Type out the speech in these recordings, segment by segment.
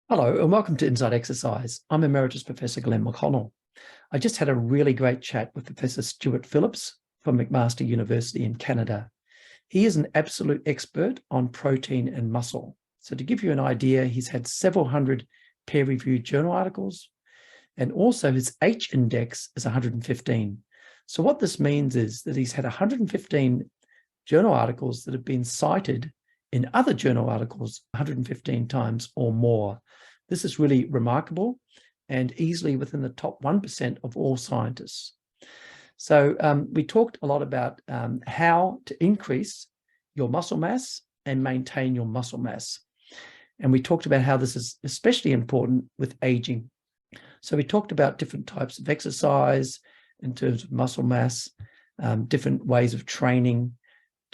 Hello and welcome to Inside Exercise. I'm Emeritus Professor Glenn McConnell. I just had a really great chat with Professor Stuart Phillips from McMaster University in Canada. He is an absolute expert on protein and muscle. So to give you an idea, he's had several hundred peer-reviewed journal articles, and also his H index is 115. So what this means is that he's had 115 journal articles that have been cited in other journal articles 115 times or more. This is really remarkable and easily within the top 1% of all scientists. So we talked a lot about how to increase your muscle mass and maintain your muscle mass. And we talked about how this is especially important with aging. So we talked about different types of exercise in terms of muscle mass, different ways of training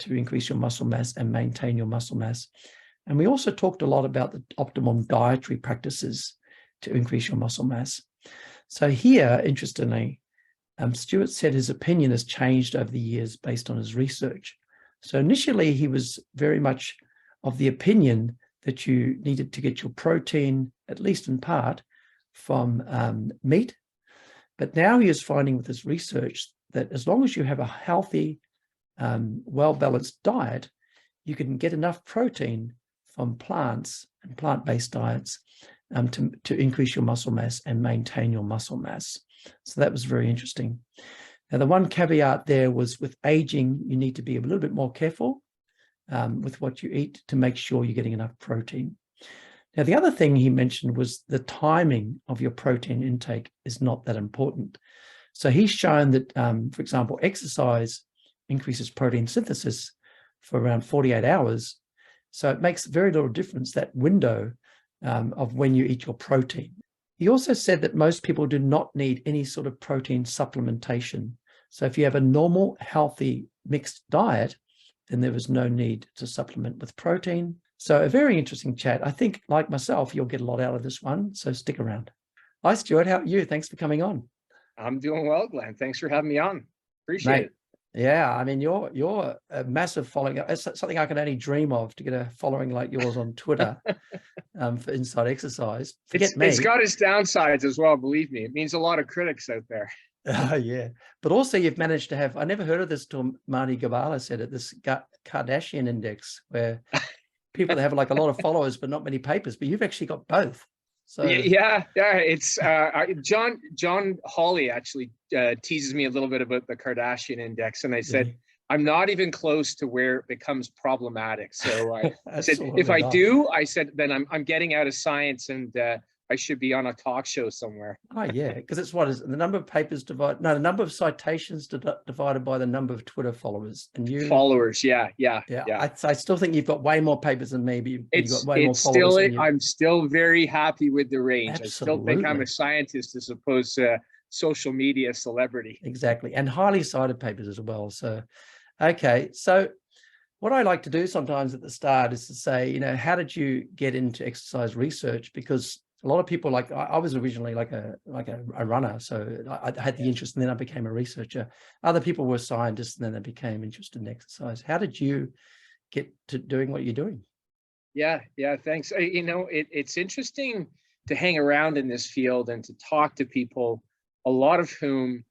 to increase your muscle mass and maintain your muscle mass. And we also talked a lot about the optimum dietary practices to increase your muscle mass. So here, interestingly, Stuart said his opinion has changed over the years based on his research. So initially, he was very much of the opinion that you needed to get your protein, at least in part, from meat. But now he is finding with his research that as long as you have a healthy, well-balanced diet, you can get enough protein from plants and plant-based diets to increase your muscle mass and maintain your muscle mass. So that was very interesting. Now, the one caveat there was with aging, you need to be a little bit more careful with what you eat to make sure you're getting enough protein. Now, the other thing he mentioned was the timing of your protein intake is not that important. So he's shown that, for example, exercise increases protein synthesis for around 48 hours. So it makes very little difference, that window of when you eat your protein. He also said that most people do not need any sort of protein supplementation. So if you have a normal, healthy, mixed diet, then there is no need to supplement with protein. So a very interesting chat. I think, like myself, you'll get a lot out of this one. So stick around. Hi, Stuart. How are you? Thanks for coming on. I'm doing well, Glenn. Thanks for having me on. Appreciate it. Yeah, I mean, you're a massive following. It's something I can only dream of, to get a following like yours on Twitter for Inside Exercise. Forget me. It's got its downsides as well, believe me. It means a lot of critics out there. Yeah, but also you've managed to have, I never heard of this till Marty Gabala said it, this Kardashian index, where people have like a lot of followers but not many papers, but you've actually got both. So yeah. It's John Hawley actually teases me a little bit about the Kardashian index, and I said I'm not even close to where it becomes problematic. So I said if I do, I said then I'm getting out of science, and I should be on a talk show somewhere. Oh yeah, because it's what is it? The number of papers divided, no, the number of citations divided by the number of Twitter followers. And you followers, yeah. I still think you've got way more papers than me, but you've got way more followers than you. I'm still very happy with the range. Absolutely. I still think I'm a scientist as opposed to social media celebrity. Exactly, and highly cited papers as well. So, okay, so what I like to do sometimes at the start is to say, how did you get into exercise research? Because a lot of people, like I was originally like a runner, so I had the interest, and then I became a researcher. Other people were scientists, and then they became interested in exercise. How did you get to doing what you're doing? Yeah, thanks. It's interesting to hang around in this field and to talk to people, a lot of whom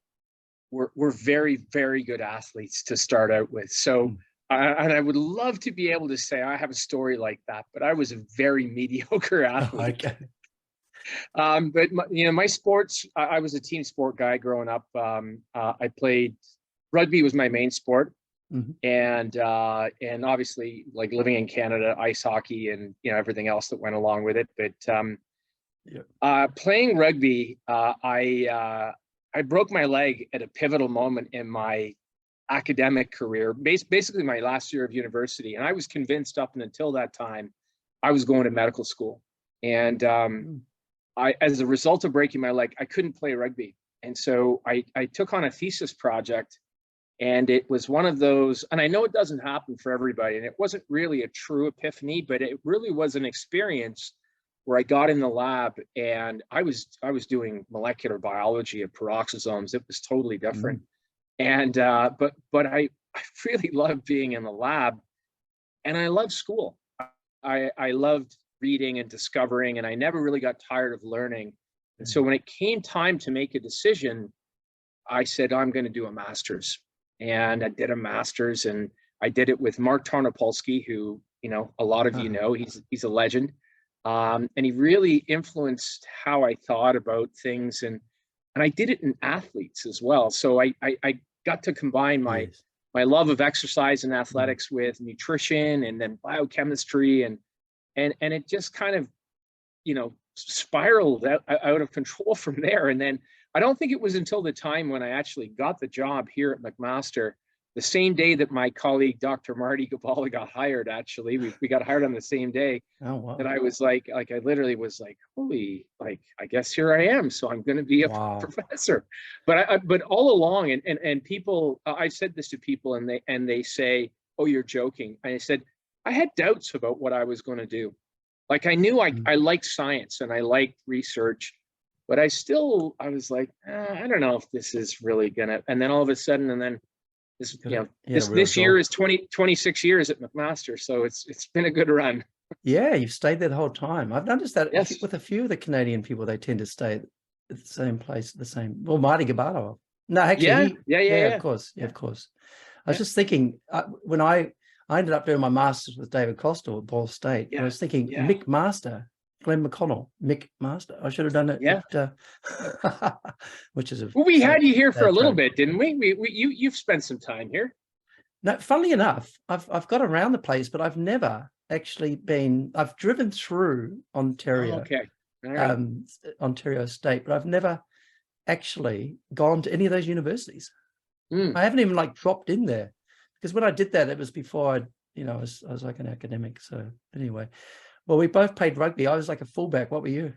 were very, very good athletes to start out with. So, and I would love to be able to say I have a story like that, but I was a very mediocre athlete. Okay. But my sports, I was a team sport guy growing up. I played rugby, was my main sport. And obviously, like living in Canada, ice hockey and everything else that went along with it. But playing rugby, I broke my leg at a pivotal moment in my academic career, basically my last year of university, and I was convinced up until that time I was going to medical school. And as a result of breaking my leg, I couldn't play rugby, and so I took on a thesis project. And it was one of those, and I know it doesn't happen for everybody, and it wasn't really a true epiphany, but it really was an experience where I got in the lab and I was doing molecular biology of peroxisomes. It was totally different. And but I really loved being in the lab, and I loved school. I loved reading and discovering, and I never really got tired of learning. And so when it came time to make a decision, I said, I'm going to do a master's. And I did a master's, and I did it with Mark Tarnopolsky, who, you know, a lot of you know, he's a legend. And he really influenced how I thought about things. And I did it in athletes as well. So I got to combine my love of exercise and athletics with nutrition and then biochemistry. And it just kind of, you know, spiraled out of control from there. And then I don't think it was until the time when I actually got the job here at McMaster, the same day that my colleague, Dr. Marty Gabala, got hired, actually, we got hired on the same day, that I was like I literally was like, holy, like, I guess here I am. So I'm going to be a professor. But all along, and people, I said this to people, and they say, oh, you're joking. And I said, I had doubts about what I was going to do. Like, I knew I liked science and I liked research, but I was like, I don't know if this is really gonna. And then all of a sudden, and then this, you know, this year is 26 years at McMaster, so it's been a good run. Yeah, you've stayed there the whole time. I've noticed that with a few of the Canadian people, they tend to stay at the same place, well, Marty Gabala. No, actually, of course, of course. I was just thinking when I ended up doing my master's with David Costello at Ball State. I was thinking Mick Master, Glenn McConnell, Mick Master. I should have done it. Which is a. Well, we had you here for a little bit, didn't we? You've spent some time here. No, funnily enough, I've got around the place, but I've never actually been. I've driven through Ontario, Ontario State, but I've never actually gone to any of those universities. I haven't even like dropped in there. Because when I did that, it was before I was like an academic. So anyway, well, we both played rugby. I was like a fullback. What were you?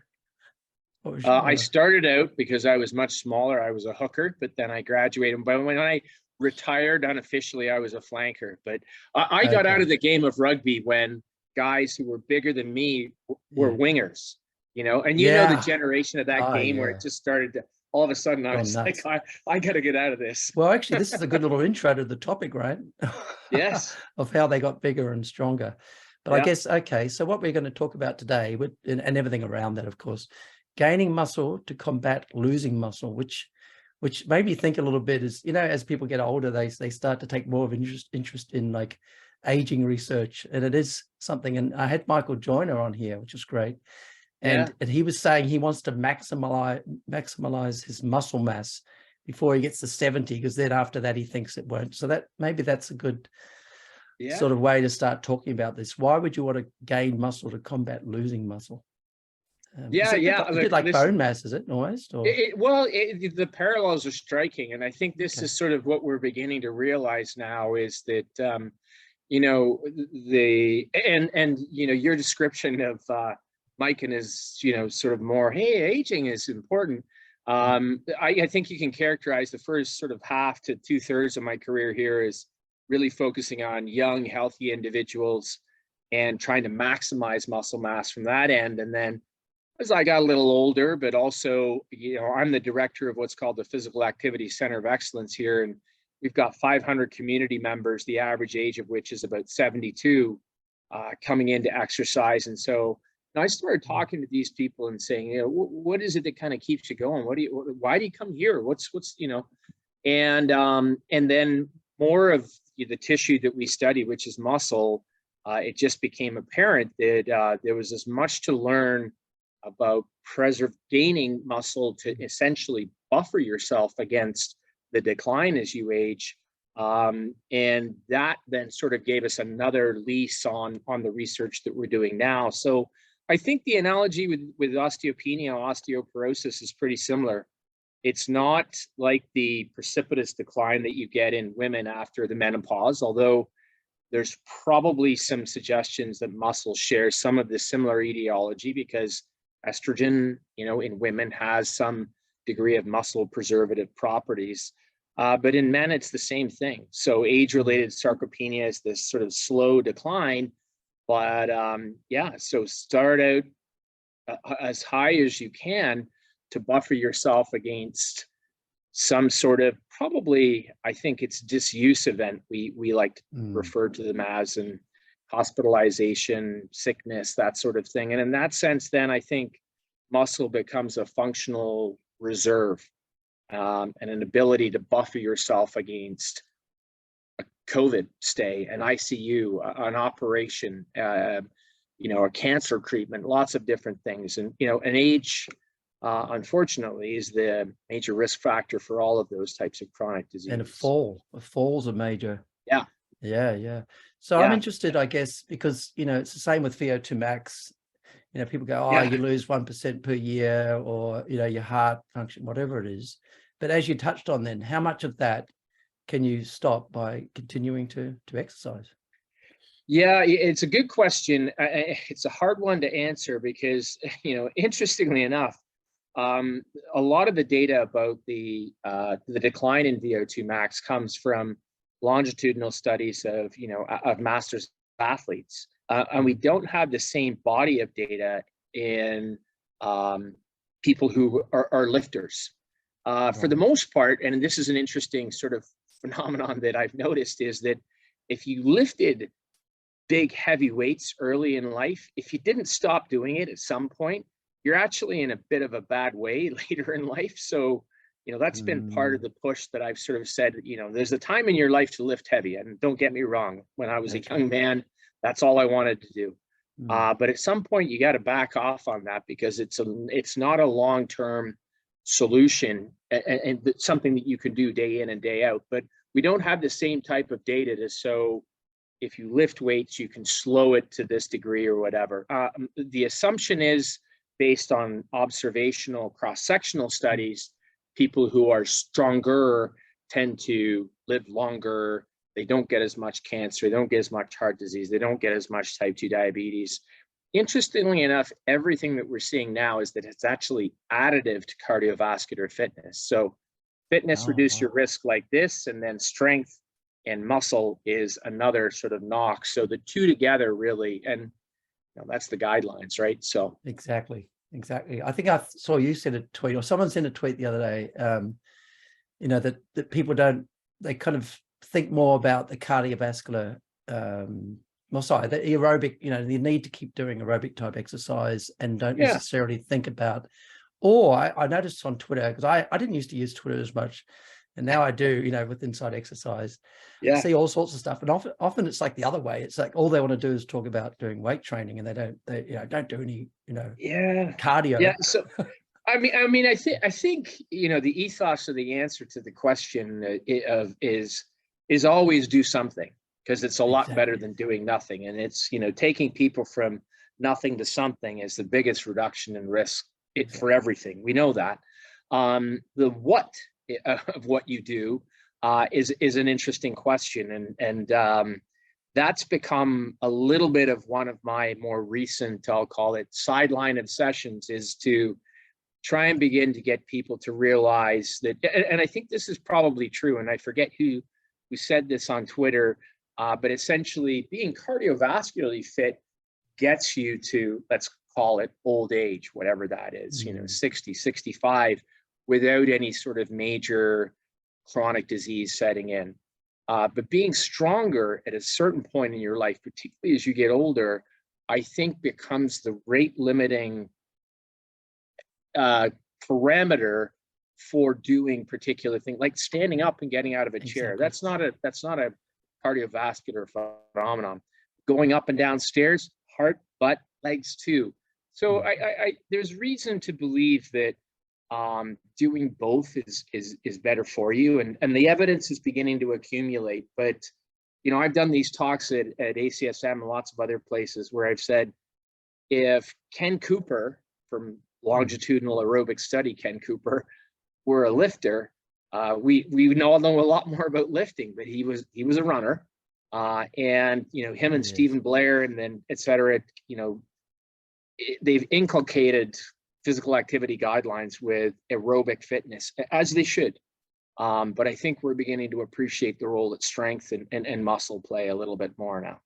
What was I started out because I was much smaller. I was a hooker, but then I graduated. But when I retired unofficially, I was a flanker. But I got out of the game of rugby when guys who were bigger than me were wingers. You know, and you know the generation of that game where it just started to. All of a sudden, I was like, I got to get out of this. Well, actually, this is a good little intro to the topic, right? Yes. Of how they got bigger and stronger. But I guess, okay, so what we're going to talk about today, and everything around that, of course, gaining muscle to combat losing muscle, which made me think a little bit is, you know, as people get older, they start to take more of interest in like aging research. And it is something, and I had Michael Joyner on here, which is great. And he was saying he wants to maximize his muscle mass before he gets to 70, because then after that he thinks it won't. So that maybe that's a good sort of way to start talking about this. Why would you want to gain muscle to combat losing muscle? A bit like bone mass, is it almost? Or? The parallels are striking, and I think this is sort of what we're beginning to realize now is that you know, you know, your description of Mike and his, you know, sort of more, hey, aging is important. I think you can characterize the first sort of half to 2/3 of my career here as really focusing on young, healthy individuals and trying to maximize muscle mass from that end. And then as I got a little older, but also, you know, I'm the director of what's called the Physical Activity Center of Excellence here. And we've got 500 community members, the average age of which is about 72, coming into exercise. And so I started talking to these people and saying, you know, what is it that kind of keeps you going? Why do you come here? What's, you know, and then more of the tissue that we study, which is muscle, it just became apparent that there was as much to learn about gaining muscle to essentially buffer yourself against the decline as you age. And that then sort of gave us another lease on the research that we're doing now. So I think the analogy with osteopenia, osteoporosis is pretty similar. It's not like the precipitous decline that you get in women after the menopause, although there's probably some suggestions that muscle shares some of the similar etiology because estrogen, you know, in women has some degree of muscle preservative properties. But in men, it's the same thing. So age-related sarcopenia is this sort of slow decline. But so start out as high as you can to buffer yourself against some sort of, probably, I think it's disuse event we like to refer to them as. And hospitalization, sickness, that sort of thing. And in that sense, then I think muscle becomes a functional reserve, and an ability to buffer yourself against a COVID stay, an ICU, an operation, a cancer treatment, lots of different things. And, an age, unfortunately, is the major risk factor for all of those types of chronic diseases. And a fall's a major. Yeah. Yeah. So I'm interested, I guess, because, it's the same with VO2 max. People go, oh, you lose 1% per year, or, your heart function, whatever it is. But as you touched on then, how much of that can you stop by continuing to exercise? Yeah, it's a good question. It's a hard one to answer because, interestingly enough, a lot of the data about the decline in VO2 max comes from longitudinal studies of masters athletes, and we don't have the same body of data in people who are lifters. For the most part, and this is an interesting sort of phenomenon that I've noticed, is that if you lifted big heavy weights early in life, if you didn't stop doing it at some point, you're actually in a bit of a bad way later in life. So, that's been part of the push that I've sort of said, there's a time in your life to lift heavy. And don't get me wrong, when I was a young man, that's all I wanted to do. But at some point you got to back off on that, because it's not a long-term solution, and something that you can do day in and day out. But we don't have the same type of data so if you lift weights, you can slow it to this degree or whatever. The assumption is, based on observational cross-sectional studies, people who are stronger tend to live longer. They don't get as much cancer. They don't get as much heart disease. They don't get as much type 2 diabetes. Interestingly enough, everything that we're seeing now is that it's actually additive to cardiovascular fitness. So fitness reduce your risk like this, and then strength and muscle is another sort of knock. So the two together really, and that's the guidelines, right? So exactly. I think I saw you send a tweet, or someone sent a tweet the other day, that people they kind of think more about the cardiovascular, the aerobic, the need to keep doing aerobic type exercise, and don't necessarily think about, or I noticed on Twitter, because I didn't used to use Twitter as much, and now I do, with Inside Exercise. I see all sorts of stuff, and often it's like the other way. It's like all they want to do is talk about doing weight training, and they don't do any, cardio. Yeah. So, I mean, I think the ethos of the answer to the question is always do something, because it's a lot better than doing nothing. And it's, taking people from nothing to something is the biggest reduction in risk for everything. We know that. The what of what you do is an interesting question, and that's become a little bit of one of my more recent, I'll call it, sideline obsessions, is to try and begin to get people to realize that, and I think this is probably true, and I forget who said this on Twitter, but essentially being cardiovascularly fit gets you to, let's call it, old age, whatever that is, 60, 65, without any sort of major chronic disease setting in. But being stronger at a certain point in your life, particularly as you get older, I think becomes the rate limiting parameter for doing particular things, like standing up and getting out of a chair. That's not a cardiovascular phenomenon. Going up and down stairs, heart, butt, legs too. So I there's reason to believe that doing both is better for you, and the evidence is beginning to accumulate. But I've done these talks at ACSM and lots of other places where I've said, if Ken Cooper from longitudinal aerobic study, Ken Cooper, were a lifter, we all know a lot more about lifting, but he was a runner, and him and Stephen Blair, and then et cetera, they've inculcated physical activity guidelines with aerobic fitness, as they should. But I think we're beginning to appreciate the role that strength and muscle play a little bit more now.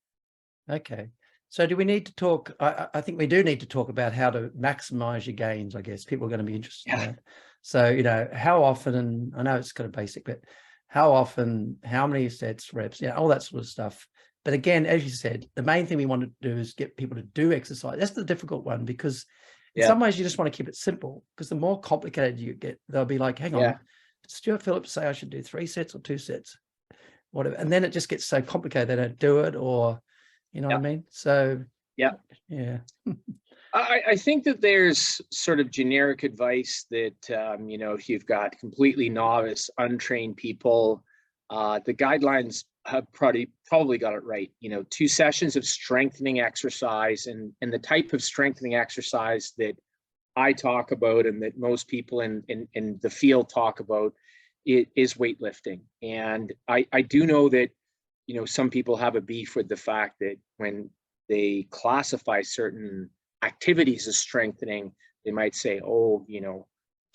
Okay. So do we need to talk, I think we do need to talk about how to maximize your gains. I guess people are going to be interested in that. So, how often, and I know it's kind of basic, but how often, how many sets, reps, all that sort of stuff. But again, as you said, the main thing we want to do is get people to do exercise. That's the difficult one, because in some ways you just want to keep it simple, because the more complicated you get, they'll be like, hang on, did Stuart Phillips say I should do 3 sets or 2 sets? Whatever. And then it just gets so complicated they don't do it, or, you know what I mean? So, yeah. I think that there's sort of generic advice that, you know, if you've got completely novice, untrained people, the guidelines have probably got it right. You know, 2 sessions of strengthening exercise, and the type of strengthening exercise that I talk about and that most people in the field talk about is weightlifting. And I do know that, you know, some people have a beef with the fact that when they classify certain activities as strengthening, they might say, oh, you know,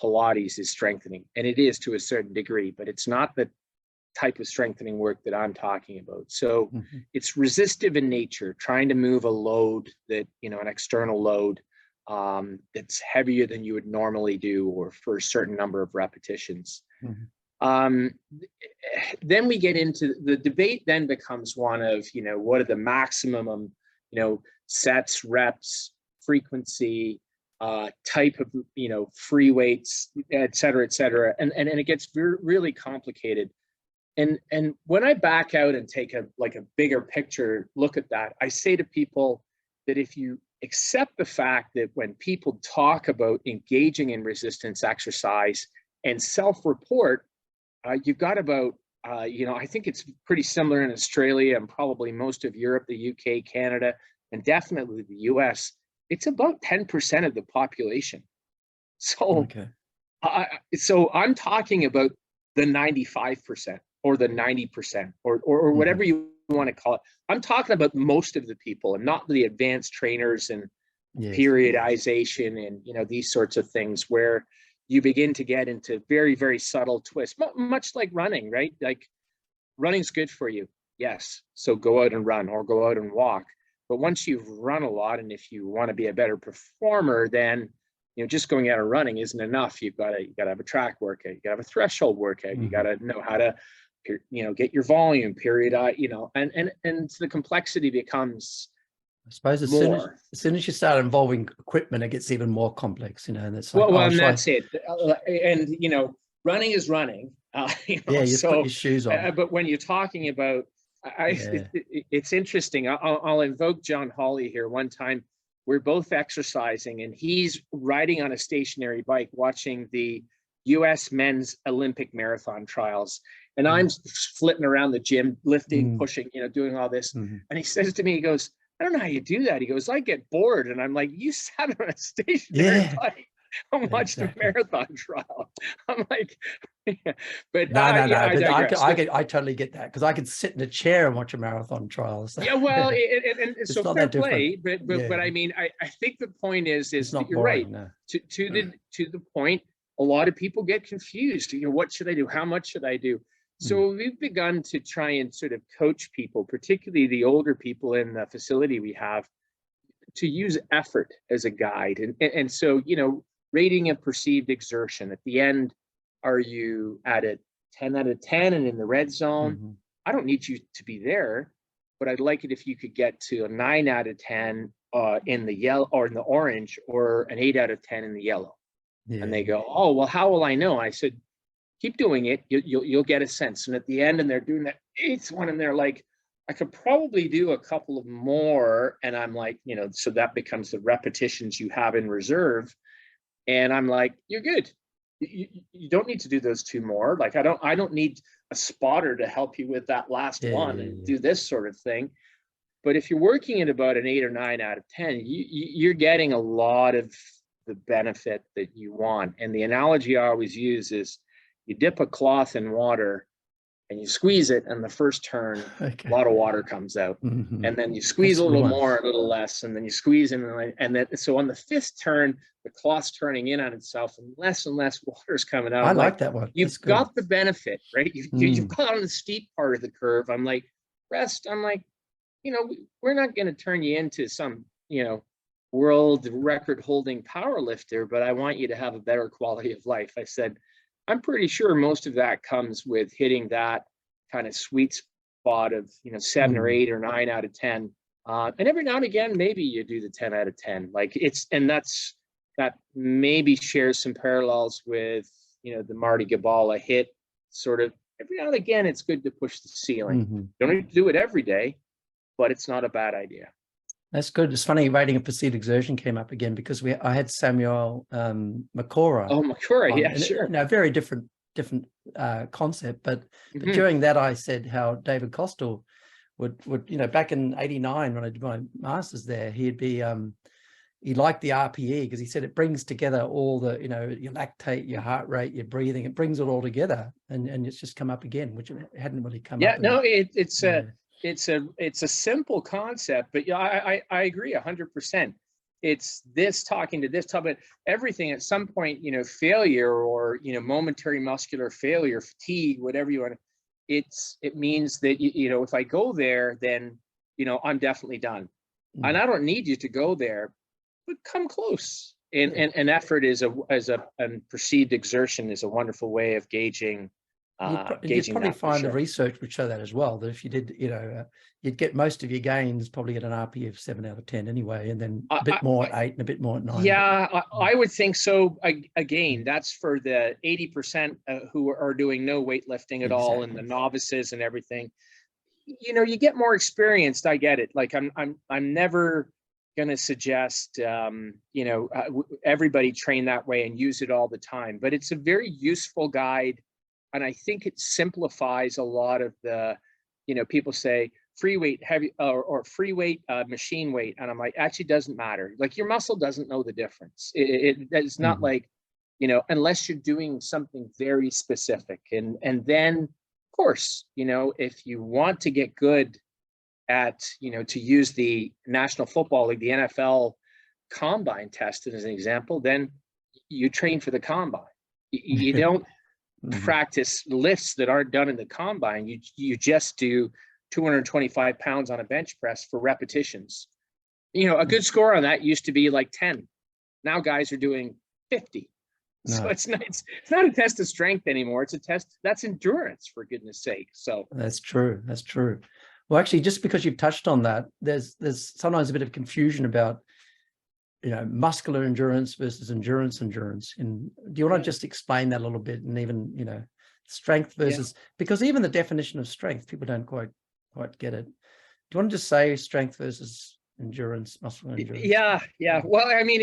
Pilates is strengthening. And it is to a certain degree, but it's not the type of strengthening work that I'm talking about. So it's resistive in nature, trying to move a load that, you know, an external load that's heavier than you would normally do, or for a certain number of repetitions. Then we get into the debate, then becomes one of, you know, what are the maximum, you know, sets, reps, frequency, type of, you know, free weights, et cetera, and it gets really complicated. And when I back out and take a bigger picture look at that, I say to people that if you accept the fact that when people talk about engaging in resistance exercise and self-report, you've got about, you know, I think it's pretty similar in Australia and probably most of Europe, the UK, Canada, and definitely the US. It's about 10% of the population. So, so I'm talking about the 95% or the 90% or whatever you want to call it. I'm talking about most of the people, and not the advanced trainers and periodization and, you know, these sorts of things where you begin to get into very, very subtle twists, much like running, right? Like, running's good for you. Yes. So go out and run, or go out and walk. But once you've run a lot, and if you want to be a better performer, then, you know, just going out and running isn't enough. You got to have a track workout. You got to have a threshold workout. You got to know how to, you know, get your volume, period, you know, and the complexity becomes, I suppose as soon as you start involving equipment, it gets even more complex, you know. And it's like, well, and that's it. And, you know, running is running. You know, you put your shoes on. But when you're talking about, it's interesting. I'll invoke John Hawley here. One time, we're both exercising, and he's riding on a stationary bike, watching the U.S. men's Olympic marathon trials, and I'm flitting around the gym, lifting, pushing, you know, doing all this. And he says to me, he goes, I don't know how you do that. He goes, I get bored. And I'm like, you sat on a stationary bike and watched a marathon trial. I'm like, but no. I totally get that, because I could sit in a chair and watch a marathon trial. So. Yeah, well, and so fair play, but I mean, I think the point is that you're boring, right. No. To the point, a lot of people get confused. You know, what should I do? How much should I do? So we've begun to try and sort of coach people, particularly the older people in the facility we have, to use effort as a guide. And so, you know, rating a perceived exertion. At the end, are you at a 10 out of 10 and in the red zone? I don't need you to be there, but I'd like it if you could get to a 9 out of 10 in the yellow or in the orange, or an 8 out of 10 in the yellow. And they go, oh, well, how will I know? I said, keep doing it. You'll get a sense. And at the end, and they're doing that 8th one, and they're like, I could probably do a couple of more. And I'm like, you know, so that becomes the repetitions you have in reserve. And I'm like, you're good. You don't need to do those 2 more. Like, I don't need a spotter to help you with that last one and do this sort of thing. But if you're working at about an 8 or 9 out of 10, you're getting a lot of the benefit that you want. And the analogy I always use is, you dip a cloth in water and you squeeze it, and the first turn, a lot of water comes out. And then you squeeze a little more, a little less, and then you squeeze in, and then so on the 5th turn, the cloth's turning in on itself, and less water is coming out. I like that one. You've got the benefit, right? You've got on the steep part of the curve. I'm like, rest. I'm like, you know, we're not going to turn you into some, you know, world record holding power lifter, but I want you to have a better quality of life. I said, I'm pretty sure most of that comes with hitting that kind of sweet spot of, 7 or 8 or 9 out of 10. And every now and again, maybe you do the 10 out of 10. Like that maybe shares some parallels with, the Marty Gabala hit sort of. Every now and again, it's good to push the ceiling. Don't need to do it every day, but it's not a bad idea. That's good. It's funny, rating of perceived exertion came up again because I had Samuel Makora. Oh, Makora, yeah, sure. Very different concept, but during that I said how David Costal would back in '89 when I did my master's there, he'd be he liked the RPE because he said it brings together all the your lactate, your heart rate, your breathing, it brings it all together, and it's just come up again, which it hadn't really come up. It's a simple concept, but I agree 100%. It's this talking to this topic, everything at some point, failure or, momentary muscular failure, fatigue, whatever you want to, it means that, if I go there, then, I'm definitely done. And I don't need you to go there, but come close. And effort and perceived exertion is a wonderful way of gauging. You'd probably find the research would show that as well, that if you did, you'd get most of your gains probably at an RPE of 7 out of 10 anyway, and then a bit more at 8 and a bit more at 9. Yeah, I would think so. Again, that's for the 80% who are doing no weightlifting at all, and the novices and everything. You get more experienced. I get it. Like I'm never going to suggest, everybody train that way and use it all the time, but it's a very useful guide. And I think it simplifies a lot of the, people say free weight, heavy or free weight, machine weight. And I'm like, actually doesn't matter. Like your muscle doesn't know the difference. It's not like, unless you're doing something very specific. And then of course, if you want to get good at, to use the National Football League, the NFL combine test as an example, then you train for the combine. You don't practice lifts that aren't done in the combine. You just do 225 pounds on a bench press for repetitions. A good score on that used to be like 10. Now guys are doing 50. So it's not a test of strength anymore. It's a test that's endurance, for goodness sake. So that's true. Well, actually, just because you've touched on that, there's sometimes a bit of confusion about muscular endurance versus endurance. And do you want to just explain that a little bit, and even, strength versus, because even the definition of strength, people don't quite get it. Do you want to just say strength versus endurance, muscular endurance? Yeah. Well, I mean,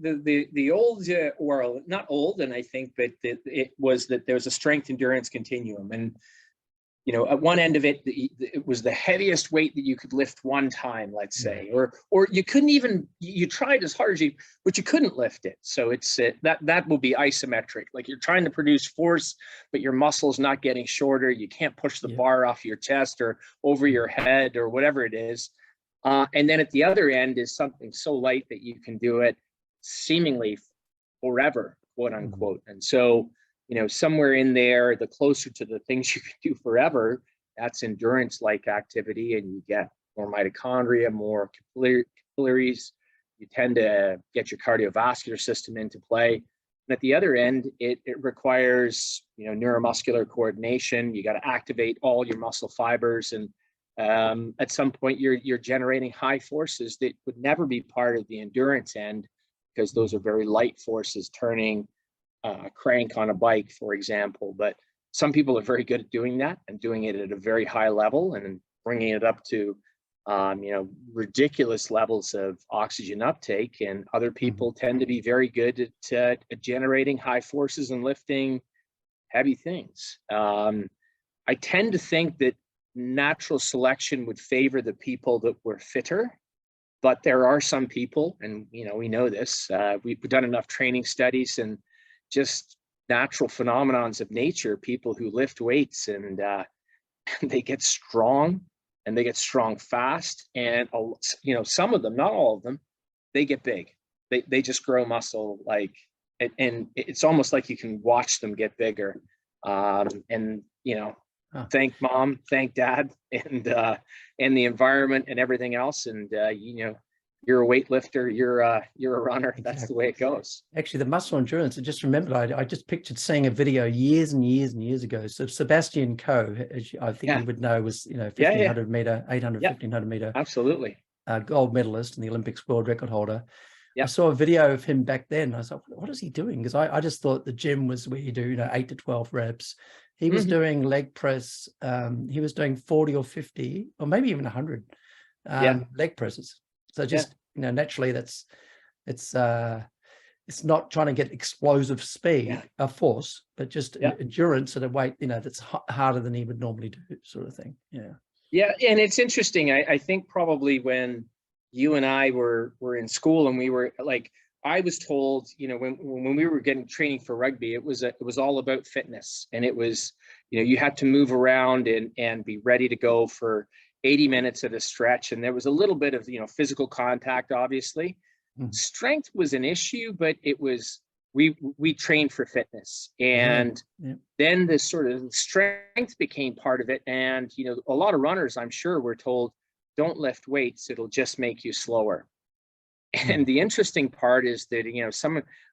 the old world, not old, and I think that it was that there was a strength endurance continuum, and at one end of it, it was the heaviest weight that you could lift one time, let's say, or you couldn't even, you tried as hard as but you couldn't lift it. So it's that will be isometric. Like you're trying to produce force, but your muscle's not getting shorter. You can't push the bar off your chest or over your head or whatever it is. And then at the other end is something so light that you can do it seemingly forever, quote unquote. And so, somewhere in there, the closer to the things you can do forever, that's endurance-like activity, and you get more mitochondria, more capillaries. You tend to get your cardiovascular system into play. And at the other end, it requires, neuromuscular coordination. You got to activate all your muscle fibers, and at some point, you're generating high forces that would never be part of the endurance end, because those are very light forces turning crank on a bike, for example. But some people are very good at doing that and doing it at a very high level and bringing it up to, ridiculous levels of oxygen uptake. And other people tend to be very good at generating high forces and lifting heavy things. I tend to think that natural selection would favor the people that were fitter. But there are some people, and we know this, we've done enough training studies and just natural phenomenons of nature, people who lift weights and they get strong, and they get strong fast. And, some of them, not all of them, they get big. They just grow muscle, and it's almost like you can watch them get bigger. Thank mom, thank dad, and the environment and everything else. And, you're a weightlifter, you're a runner. Exactly. That's the way it goes. Actually, the muscle endurance, I just remembered, I just pictured seeing a video years and years and years ago. So Sebastian Coe, as I think you would know, was, 1500 meter, 800, 1500 meter. Absolutely. Gold medalist and the Olympics world record holder. Yep. I saw a video of him back then. I was like, what is he doing? Because I just thought the gym was where you do, 8 to 12 reps. He was doing leg press. He was doing 40 or 50 or maybe even 100 leg presses. So just, naturally it's not trying to get explosive speed, a force, but just endurance at a weight, that's harder than he would normally do, sort of thing. Yeah. Yeah. And it's interesting. I think probably when you and I were in school and we were like, I was told, when we were getting training for rugby, it was all about fitness, and it was, you had to move around and be ready to go for 80 minutes at a stretch. And there was a little bit of, physical contact, obviously. Strength was an issue, but it was, we trained for fitness. And then this sort of strength became part of it. And, a lot of runners, I'm sure, were told, don't lift weights, it'll just make you slower. And the interesting part is that,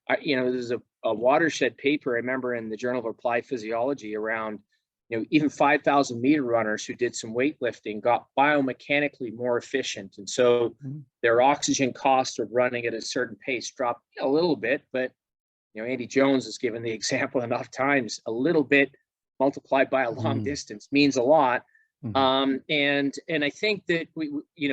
there's a watershed paper, I remember, in the Journal of Applied Physiology around, even 5,000 meter runners who did some weightlifting got biomechanically more efficient. And so their oxygen costs of running at a certain pace dropped a little bit, but, Andy Jones has given the example enough times, a little bit multiplied by a long distance means a lot. And I think that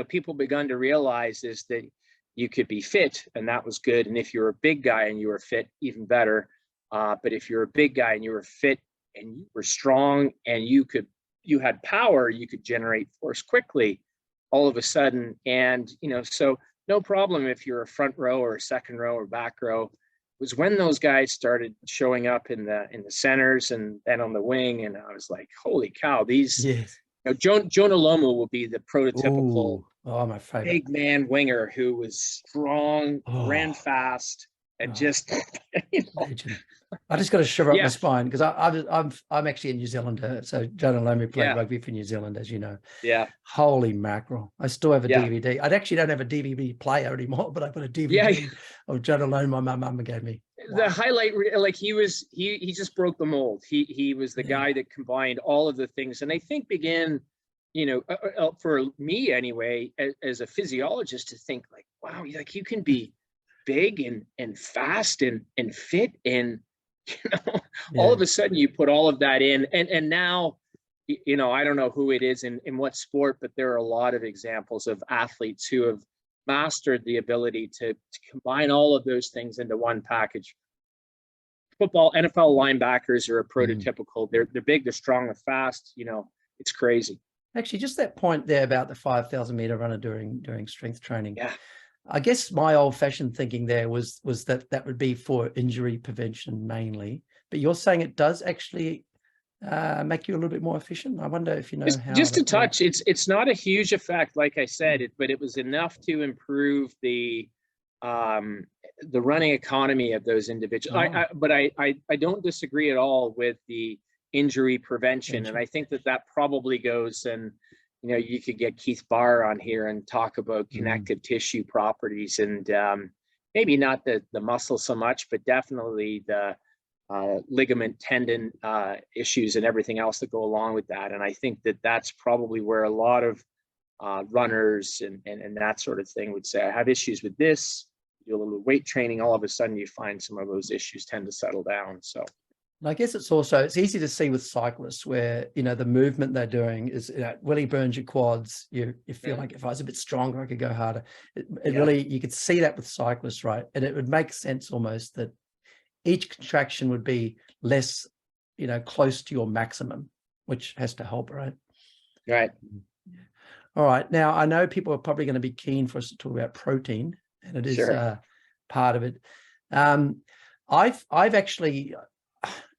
people begun to realize is that you could be fit, and that was good. And if you're a big guy and you were fit, even better. But if you're a big guy and you were fit and you were strong and you had power, you could generate force quickly all of a sudden. And, so no problem if you're a front row or a second row or back row. It was when those guys started showing up in the centers and then on the wing. And I was like, holy cow, these, Jonah Lomu will be the prototypical my favorite big man winger who was strong, ran fast, and just, I just got to shiver up my spine because I'm actually a New Zealander. So Jonah Lomu played rugby for New Zealand, as you know. Yeah. Holy mackerel. I still have a DVD. I actually don't have a DVD player anymore, but I've got a DVD of Jonah Lomu my mum gave me. The highlight, like he just broke the mold. He was the guy that combined all of the things. And I think began, for me anyway, as a physiologist, to think like, wow, like you can be big and fast and fit, and all of a sudden you put all of that in, and now I don't know who it is in what sport, but there are a lot of examples of athletes who have mastered the ability to combine all of those things into one package. Football, NFL linebackers are a prototypical. They're big, they're strong, they're fast. It's crazy. Actually, just that point there about the 5,000 meter runner during strength training. Yeah. I guess my old-fashioned thinking there was that would be for injury prevention mainly, but you're saying it does actually make you a little bit more efficient. I wonder if you know how. Just a touch. It's not a huge effect, like I said, but it was enough to improve the running economy of those individuals. But I don't disagree at all with the injury prevention, and I think that probably goes, and you could get Keith Barr on here and talk about connective tissue properties, and maybe not the muscle so much, but definitely the ligament, tendon issues and everything else that go along with that. And I think that's probably where a lot of runners and that sort of thing would say, I have issues with this. You do a little weight training, all of a sudden you find some of those issues tend to settle down. So I guess it's easy to see with cyclists where, the movement they're doing is, really burns your quads. You feel like if I was a bit stronger, I could go harder. It really, you could see that with cyclists, right? And it would make sense almost that each contraction would be less, close to your maximum, which has to help, right? Right. All right. Now, I know people are probably going to be keen for us to talk about protein, and it is part of it. I've actually...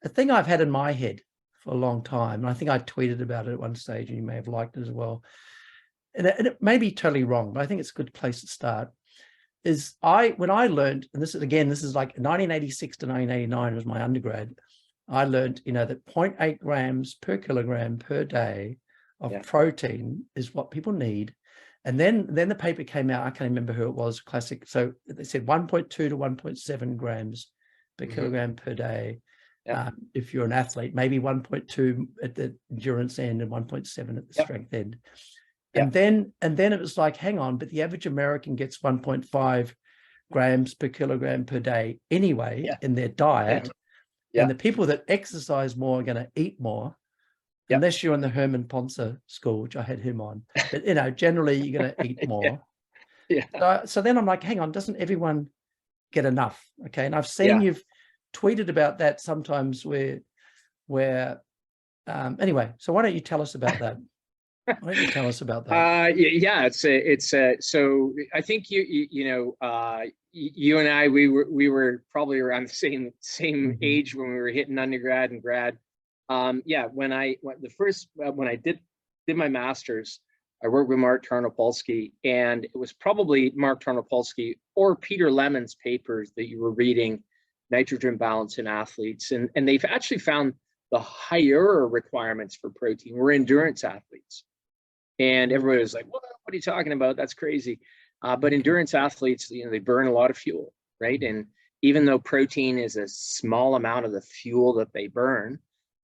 a thing I've had in my head for a long time, and I think I tweeted about it at one stage, and you may have liked it as well, and it may be totally wrong, but I think it's a good place to start, is when I learned, and this is like 1986 to 1989 was my undergrad, I learned, that 0.8 grams per kilogram per day of protein is what people need, And then the paper came out. I can't remember who it was, classic. So they said 1.2 to 1.7 grams per kilogram per day. Yeah. If you're an athlete, maybe 1.2 at the endurance end and 1.7 at the strength end. And then it was like, hang on, but the average American gets 1.5 grams per kilogram per day anyway in their diet. And the people that exercise more are going to eat more, unless you're in the Herman Ponce school, which I had him on. But, you know, generally you're going to eat more. So then I'm like, hang on, doesn't everyone get enough? Okay. And I've seen you've tweeted about that sometimes where anyway, so why don't you tell us about that? Why don't you tell us about that? So I think you and I, we were probably around the same age when we were hitting undergrad and grad. When I did my master's, I worked with Mark Tarnopolsky, and it was probably Mark Tarnopolsky or Peter Lemon's papers that you were reading, nitrogen balance in athletes, and they've actually found the higher requirements for protein were endurance athletes. And everybody was like, what are you talking about? That's crazy. But endurance athletes, they burn a lot of fuel, right? And even though protein is a small amount of the fuel that they burn,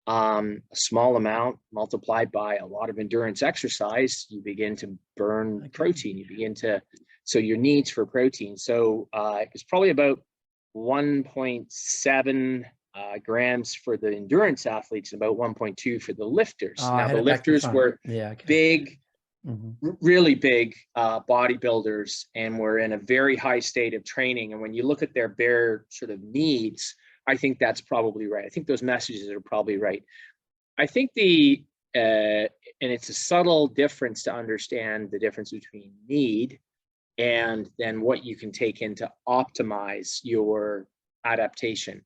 a small amount multiplied by a lot of endurance exercise, you begin to burn protein. So your needs for protein. So it's probably about 1.7 grams for the endurance athletes and about 1.2 for the lifters. Now the lifters were big, really big bodybuilders, and were in a very high state of training. And when you look at their bare sort of needs, I think that's probably right. I think those messages are probably right. I think and it's a subtle difference to understand the difference between need and then what you can take in to optimize your adaptation.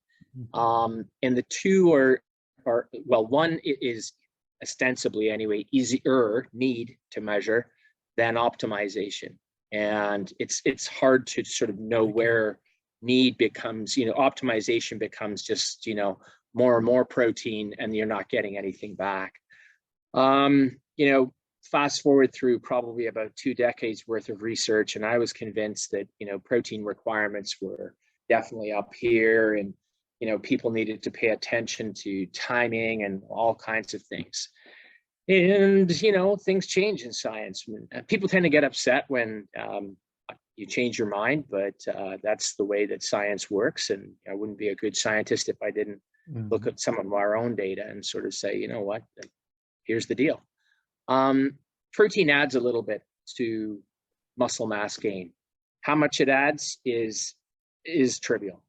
And the two are well, one is ostensibly anyway easier need to measure than optimization, and it's hard to sort of know where need becomes, optimization becomes just more and more protein and you're not getting anything back. Fast forward through probably about 2 decades worth of research, and I was convinced that protein requirements were definitely up here, and people needed to pay attention to timing and all kinds of things. And, things change in science. People tend to get upset when you change your mind, but that's the way that science works. And I wouldn't be a good scientist if I didn't look at some of our own data and sort of say, you know what, here's the deal. Protein adds a little bit to muscle mass gain. How much it adds is trivial.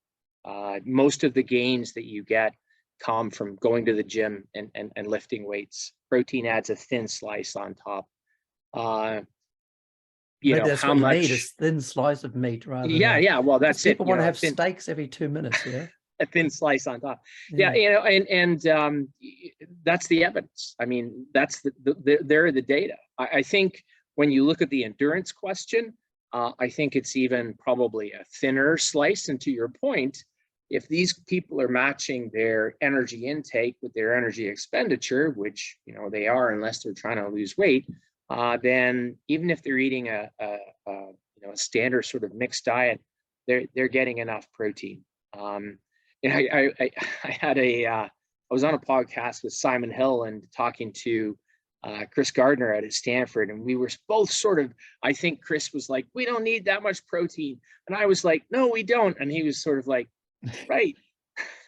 Most of the gains that you get come from going to the gym and lifting weights. Protein adds a thin slice on top. That's how much need, a thin slice of meat, rather. Well, that's it. People want to have steaks every 2 minutes. A thin slice on top. And that's the evidence. I mean, that's there are the data. I think when you look at the endurance question, I think it's even probably a thinner slice. And to your point, if these people are matching their energy intake with their energy expenditure, which they are unless they're trying to lose weight, then even if they're eating a standard sort of mixed diet, they're getting enough protein. I was on a podcast with Simon Hill and talking to Chris Gardner out at Stanford, and we were both sort of, I think Chris was like, we don't need that much protein, and I was like, no, we don't, and he was sort of like, right.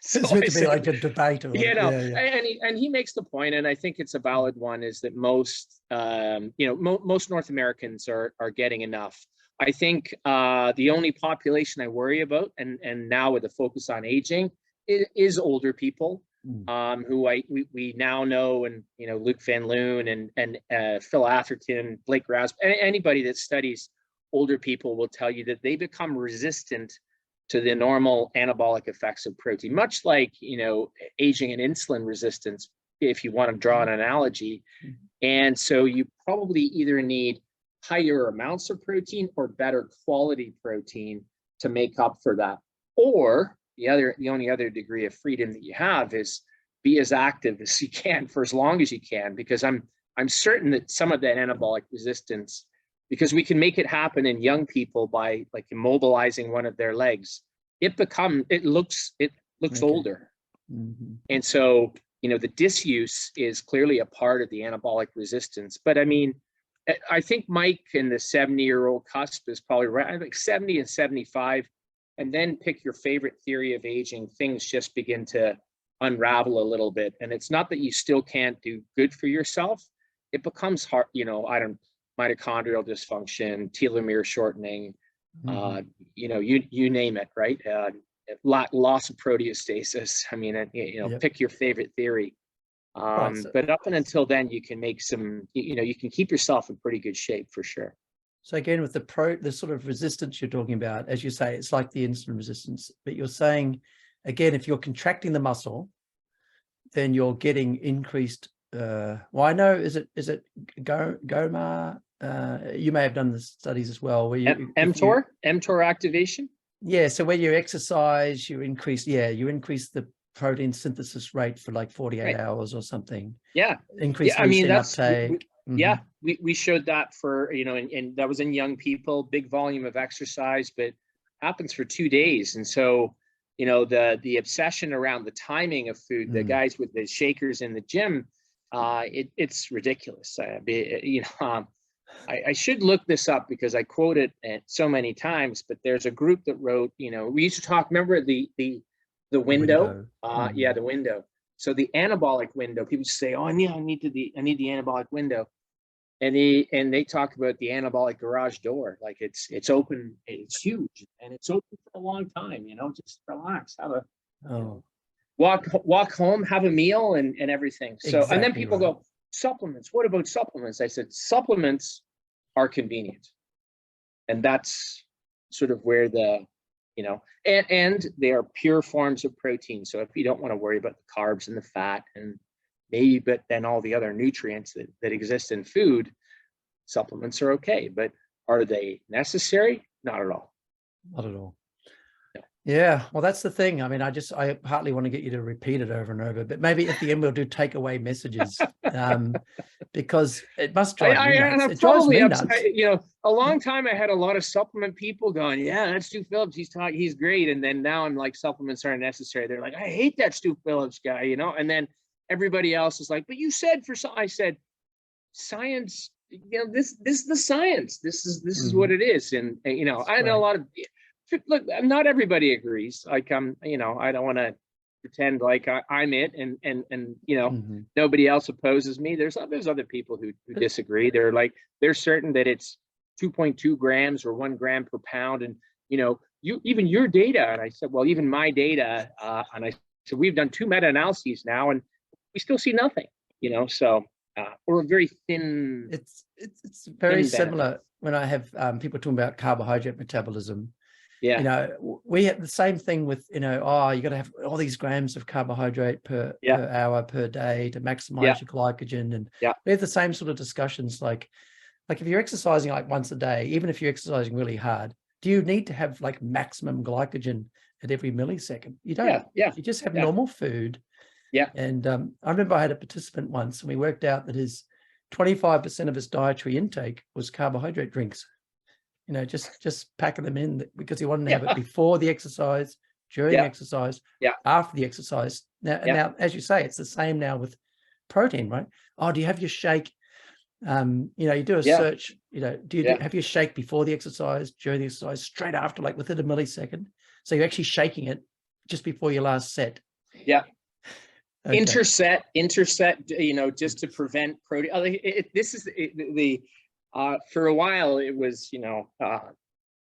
So it's meant to be like a debate, and he makes the point, and I think it's a valid one, is that most most North Americans are getting enough. I think the only population I worry about, and now with the focus on aging, is older people, who we now know, and Luke Van Loon and Phil Atherton, Blake Rasp, anybody that studies older people will tell you that they become resistant to the normal anabolic effects of protein, much like aging and insulin resistance, if you want to draw an analogy. And so you probably either need higher amounts of protein or better quality protein to make up for that. Or the only other degree of freedom that you have is be as active as you can for as long as you can, because I'm certain that some of that anabolic resistance because we can make it happen in young people by like immobilizing one of their legs. It looks older. And so, the disuse is clearly a part of the anabolic resistance. But I mean, I think Mike in the 70-year-old cusp is probably right, like 70 and 75, and then pick your favorite theory of aging. Things just begin to unravel a little bit. And it's not that you still can't do good for yourself. It becomes hard, mitochondrial dysfunction, telomere shortening, you name it, right? Loss of proteostasis. I mean, pick your favorite theory. But up and until then, you can make some, you can keep yourself in pretty good shape for sure. So again, with the sort of resistance you're talking about, as you say, it's like the insulin resistance, but you're saying, again, if you're contracting the muscle, then you're getting increased, I know, is it GOMA? You may have done the studies as well. Where mTOR activation? Yeah, so when you exercise, you increase the protein synthesis rate for like 48 hours or something. Yeah. Increase leucine uptake. We showed that for, and that was in young people, big volume of exercise, but happens for 2 days. And so, the obsession around the timing of food, the guys with the shakers in the gym, it's ridiculous. I should look this up because I quote it so many times, but there's a group that wrote, we used to talk, remember the window? The window. So the anabolic window, people say, I need the anabolic window. And they talk about the anabolic garage door, like it's open, it's huge, and it's open for a long time. Just relax, have a walk home, have a meal, and everything. So exactly. And then people go, supplements. What about supplements? I said supplements are convenient, and that's sort of where and they are pure forms of protein. So if you don't want to worry about the carbs and the fat and but then all the other nutrients that exist in food, supplements are okay. But are they necessary? Not at all. Not at all. No. Yeah, well, that's the thing. I mean, I partly want to get you to repeat it over and over, but maybe at the end we'll do takeaway messages, because it must drive me nuts. It drives me nuts. A long time I had a lot of supplement people going, yeah, that's Stu Phillips. He's great. And then now I'm like, supplements aren't necessary. They're like, I hate that Stu Phillips guy, and then everybody else is like, but you said I said, science, this is the science. This is what it is. And I know a lot of, look, not everybody agrees. Like, I don't want to pretend like I'm it and nobody else opposes me. There's other people who disagree. They're certain that it's 2.2 grams or 1 gram per pound. And, even your data. And I said, well, even my data. And I said, we've done 2 meta-analyses now, and we still see nothing, so or a very thin. It's very similar when I have people talking about carbohydrate metabolism. Yeah. We have the same thing with, you got to have all these grams of carbohydrate per hour per day to maximize your glycogen. And we have the same sort of discussions. Like if you're exercising like once a day, even if you're exercising really hard, do you need to have like maximum glycogen at every millisecond? You don't. You just have normal food. Yeah. And I remember I had a participant once, and we worked out that his 25% of his dietary intake was carbohydrate drinks. Just packing them in because he wanted to have it before the exercise, during exercise, after the exercise. Now, as you say, it's the same now with protein, right? Oh, do you have your shake? You do a search. Do you have your shake before the exercise, during the exercise, straight after, like within a millisecond? So you're actually shaking it just before your last set. Yeah. Okay. Interset, just to prevent protein. For a while it was,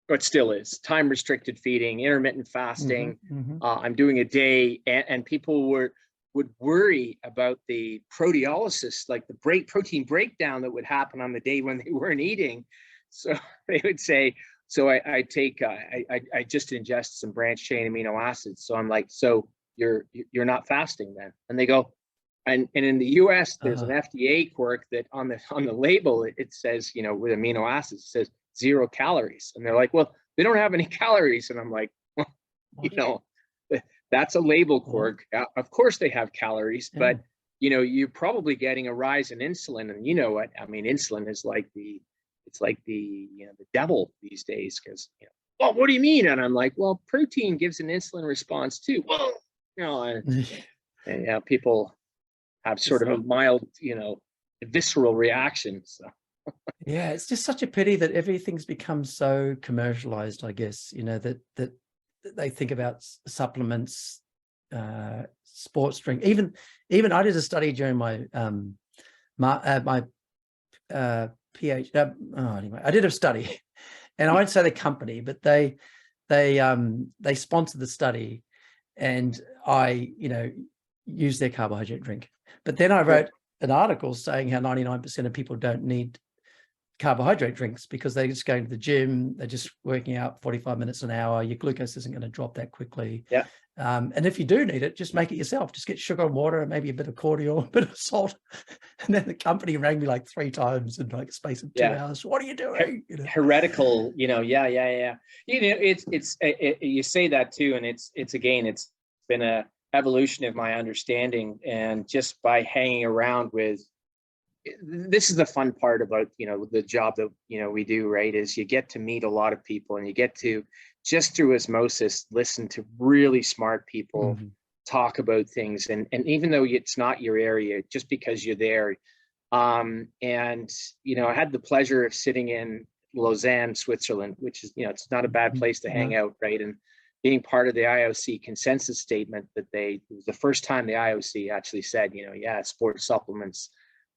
but still is time restricted feeding, intermittent fasting. I'm doing a day, and people would worry about the proteolysis, like the protein breakdown that would happen on the day when they weren't eating. So they would say, I just ingest some branched chain amino acids. So I'm like, so you're not fasting then? And they go, and in the US there's an FDA quirk that on the label it says, with amino acids, it says 0 calories. And they're like, well, they don't have any calories. And I'm like, well, that's a label quirk. Of course they have calories, but you're probably getting a rise in insulin. And you know what? I mean, insulin is like the it's like the the devil these days, because well, what do you mean? And I'm like, well, protein gives an insulin response too. Whoa, and people have sort of a mild, visceral reaction. So yeah, it's just such a pity that everything's become so commercialized, I guess, that they think about supplements, sports drink. Even I did a study during my PhD. Anyway, I did a study, and I won't say the company, but they sponsored the study, and I used their carbohydrate drink. But then I wrote an article saying how 99% of people don't need carbohydrate drinks because they're just going to the gym, they're just working out 45 minutes an hour, your glucose isn't going to drop that quickly. Yeah. And if you do need it, just make it yourself. Just get sugar and water and maybe a bit of cordial, a bit of salt. And then the company rang me like 3 times in like a space of 2 hours. What are you doing? Heretical, yeah. It's you say that too, and it's been a evolution of my understanding, and just by hanging around with. This is the fun part about the job that we do, right? Is you get to meet a lot of people, and you get to, just through osmosis, listen to really smart people talk about things, and even though it's not your area, just because you're there. And I had the pleasure of sitting in Lausanne, Switzerland, which is it's not a bad place to hang out, right? And being part of the IOC consensus statement that it was the first time the IOC actually said, sports supplements,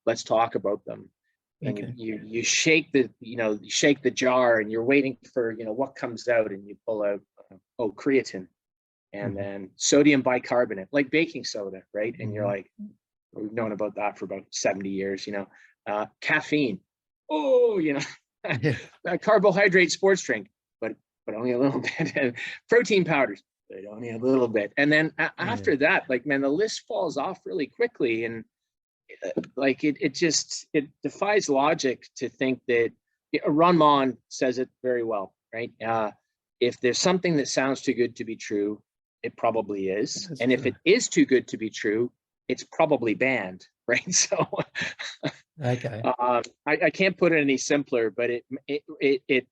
let's talk about them. And Okay. you shake the you shake the jar, and you're waiting for what comes out, and you pull out creatine, and then sodium bicarbonate, like baking soda, right? And you're like, we've known about that for about 70 years. Caffeine, a carbohydrate sports drink, but only a little bit. And protein powders, but only a little bit. And then after that, like, man, the list falls off really quickly. And like it defies logic to think that Ramon says it very well, right? If there's something that sounds too good to be true, it probably is. That's true. If it is too good to be true, it's probably banned, right? So okay. I can't put it any simpler, but it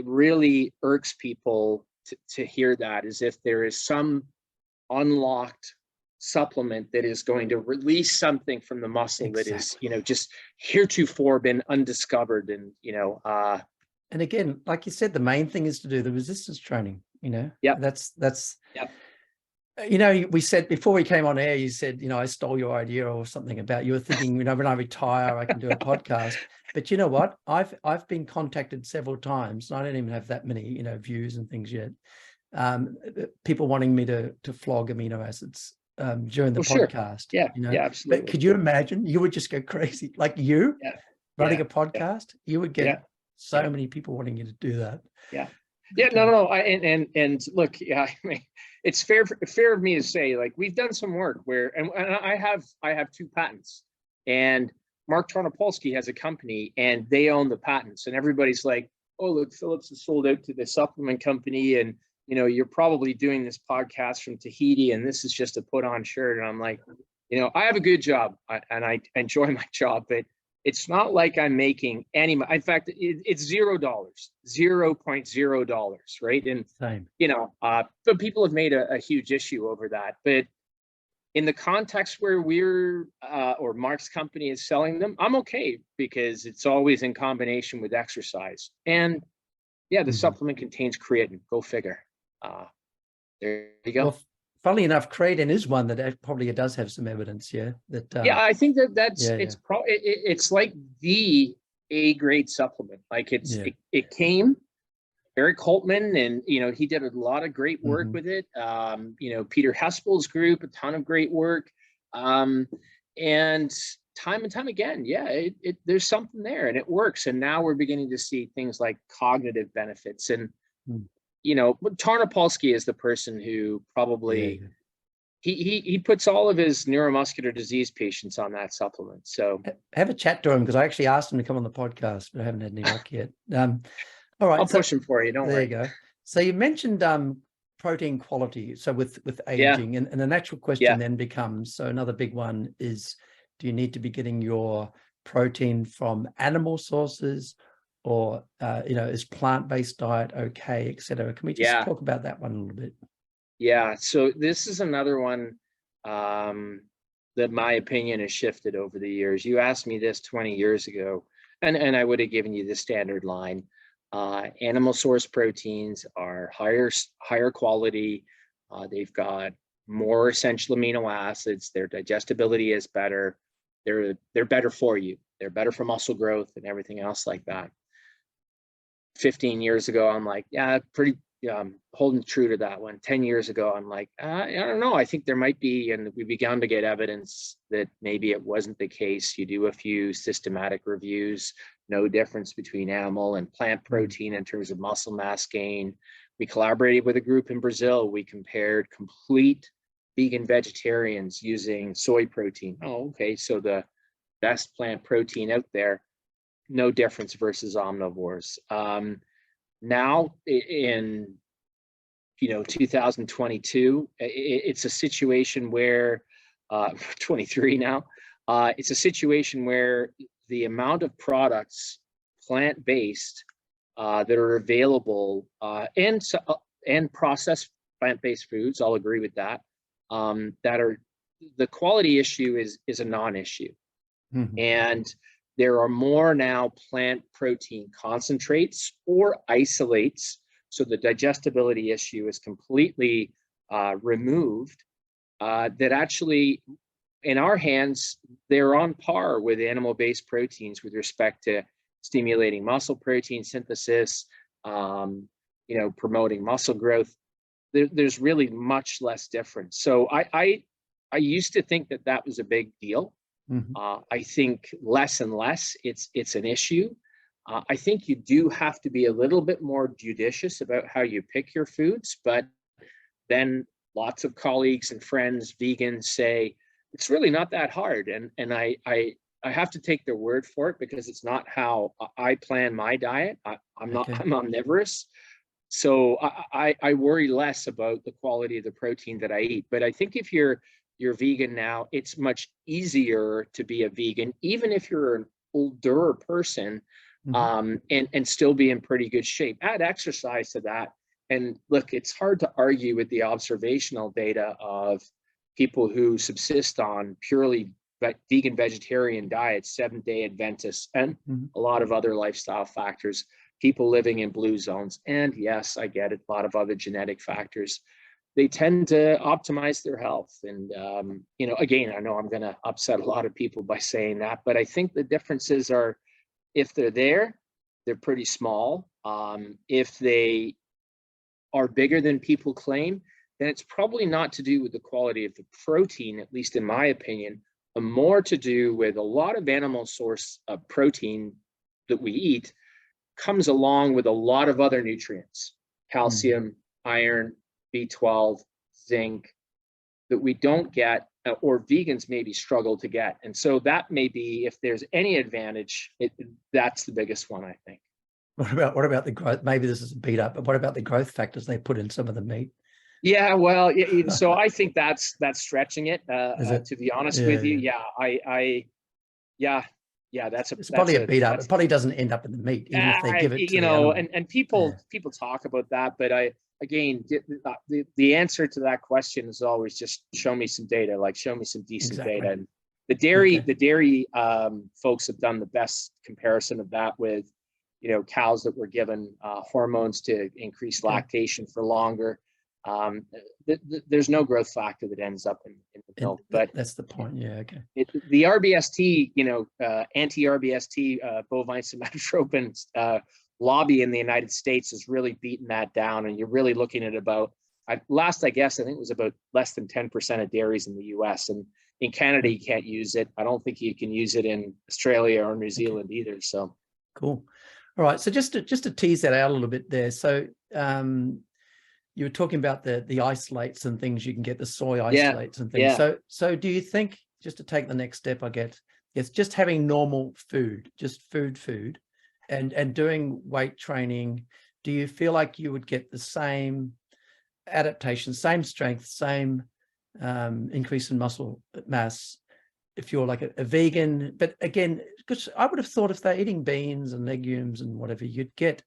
really irks people to hear that, as if there is some unlocked supplement that is going to release something from the muscle that is just heretofore been undiscovered. And and again, like you said, the main thing is to do the resistance training. That's we said before we came on air, you said I stole your idea or something about, you were thinking when I retire I can do a podcast. But you know what, I've been contacted several times, and I don't even have that many views and things yet, people wanting me to flog amino acids during the podcast. Sure. Yeah, absolutely. But could you imagine? You would just go crazy. Like running a podcast, you would get so many people wanting you to do that. No. And look, I mean, it's fair of me to say, like, we've done some work where, and I have 2 patents, and Mark Tarnopolsky has a company, and they own the patents, and everybody's like, oh, look, Phillips is sold out to the supplement company, and you're probably doing this podcast from Tahiti, and this is just a put on shirt. And I'm like, I have a good job, and I enjoy my job, but it's not like I'm making any. In fact, it's $0, $0.0, right? And same. but people have made a huge issue over that. But in the context where we're or Mark's company is selling them, I'm okay, because it's always in combination with exercise. And the supplement contains creatine. Go figure. There you go. Well, funnily enough, creatine is one that probably does have some evidence. I think it's like the A grade supplement. Like it came. Eric Holtman, and he did a lot of great work with it. Peter Hespel's group, a ton of great work. And time and time again, there's something there, and it works. And now we're beginning to see things like cognitive benefits. And Tarnopolsky is the person who probably he puts all of his neuromuscular disease patients on that supplement. So have a chat to him, because I actually asked him to come on the podcast, but I haven't had any luck yet. All right, I'll push him for you. Don't worry. There you go. So you mentioned protein quality. So with aging, and the natural question then becomes, so another big one is, do you need to be getting your protein from animal sources or is plant-based diet okay, etc.? Can we just talk about that one a little bit? Yeah, so this is another one that my opinion has shifted over the years. You asked me this 20 years ago, and I would have given you the standard line. Animal source proteins are higher quality. They've got more essential amino acids. Their digestibility is better. They're better for you. They're better for muscle growth and everything else like that. 15 years ago, I'm like, yeah, pretty holding true to that one. 10 years ago, I'm like, I don't know. I think there might be, and we began to get evidence that maybe it wasn't the case. You do a few systematic reviews, no difference between animal and plant protein in terms of muscle mass gain. We collaborated with a group in Brazil. We compared complete vegan vegetarians using soy protein. Oh, okay. So the best plant protein out there, no difference versus omnivores. Now in 2022, it's a situation where 23 now, it's a situation where the amount of products plant-based that are available and processed plant-based foods, I'll agree with that, that are, the quality issue is a non-issue. Mm-hmm. And there are more now plant protein concentrates or isolates. So the digestibility issue is completely removed, that actually, in our hands, they're on par with animal-based proteins with respect to stimulating muscle protein synthesis, promoting muscle growth. There's really much less difference. So I used to think that was a big deal. Mm-hmm. I think less and less it's an issue. I think you do have to be a little bit more judicious about how you pick your foods, but then lots of colleagues and friends, vegans, say it's really not that hard. And I have to take their word for it, because it's not how I plan my diet. I'm omnivorous. So I worry less about the quality of the protein that I eat. But I think if you're vegan now, it's much easier to be a vegan, even if you're an older person, and still be in pretty good shape. Add exercise to that. And look, it's hard to argue with the observational data of people who subsist on purely vegan vegetarian diets, Seventh-day Adventists, and a lot of other lifestyle factors, people living in blue zones. And yes, I get it, a lot of other genetic factors. They tend to optimize their health. And, again, I know I'm going to upset a lot of people by saying that, but I think the differences are, if they're there, they're pretty small. If they are bigger than people claim, then it's probably not to do with the quality of the protein, at least in my opinion, but more to do with a lot of animal source protein that we eat comes along with a lot of other nutrients, calcium, iron, B12, zinc, that we don't get, or vegans maybe struggle to get. And so that may be, if there's any advantage, that's the biggest one, I think. What about the growth? Maybe this is beat up, but what about the growth factors they put in some of the meat? Yeah, well, so I think that's stretching it, to be honest with you. Yeah, that's probably a beat up. It probably doesn't end up in the meat, even if they give it to the animal. And people talk about that, but the answer to that question is always just show me some data, like show me some decent data. And the dairy folks have done the best comparison of that with, cows that were given hormones to increase lactation for longer. There's no growth factor that ends up in the milk, but that's the point. Yeah. Okay. The RBST, anti-RBST bovine somatotropin lobby in the United States has really beaten that down, and you're really looking at about, last I guess, I think it was about less than 10% of dairies in the US, and in Canada you can't use it. I don't think you can use it in Australia or New Zealand either. So cool. All right. So just to tease that out a little bit there. So you were talking about the isolates and things you can get, the soy isolates and things. Yeah. So do you think, just to take the next step, I guess, it's just having normal food, just food, and doing weight training, do you feel like you would get the same adaptation, same strength, same increase in muscle mass if you're like a vegan, but again, because I would have thought if they're eating beans and legumes and whatever, you'd get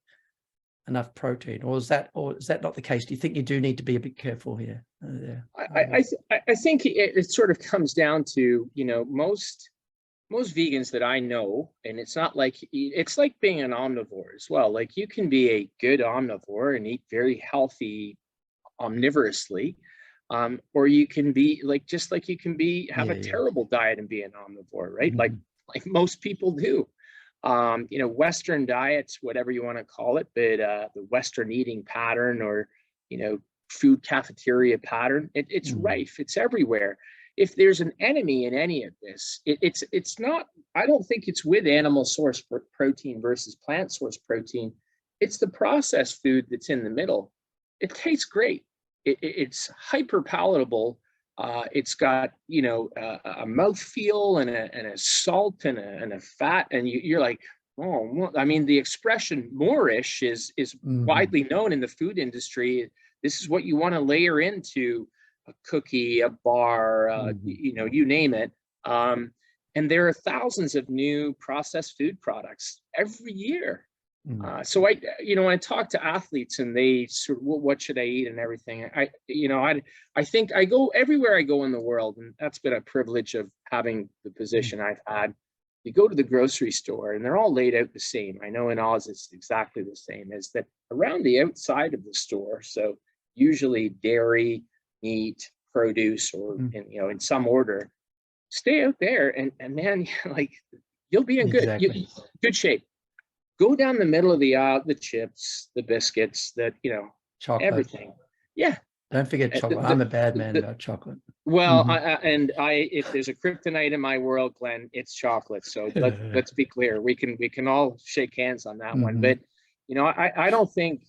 enough protein, or is that not the case? Do you think you do need to be a bit careful here? I think it sort of comes down to, you know, most vegans that I know, and it's not like, it's like being an omnivore as well. Like, you can be a good omnivore and eat very healthy omnivorously, or you can be like, just like you can be have a terrible diet and be an omnivore, right? Like most people do. You know, Western diets, whatever you want to call it, but the Western eating pattern, or, you know, food cafeteria pattern, it's rife, it's everywhere. If there's an enemy in any of this, it's not, I don't think it's with animal source protein versus plant source protein. It's the processed food that's in the middle. It tastes great. It's hyper palatable. It's got, you know, a mouthfeel and a salt and a fat, and you're like, oh, well, I mean, the expression Moorish is widely known in the food industry. This is what you want to layer into a cookie, a bar, you know, you name it. And there are thousands of new processed food products every year. So you know, when I talk to athletes and they sort of, well, what should I eat and everything, I think I go everywhere I go in the world, and that's been a privilege of having the position I've had. You go to the grocery store and they're all laid out the same. I know in Oz it's exactly the same, is that around the outside of the store, so usually dairy, meat, produce, or you know, in some order, stay out there, and man, like, you'll be in good shape. Go down the middle of the aisle, the chips, the biscuits, that, you know, chocolate, everything. Yeah. Don't forget chocolate. I'm a bad man about chocolate. Well, if there's a kryptonite in my world, Glenn, it's chocolate. So let's be clear. We can all shake hands on that one. But, you know, I don't think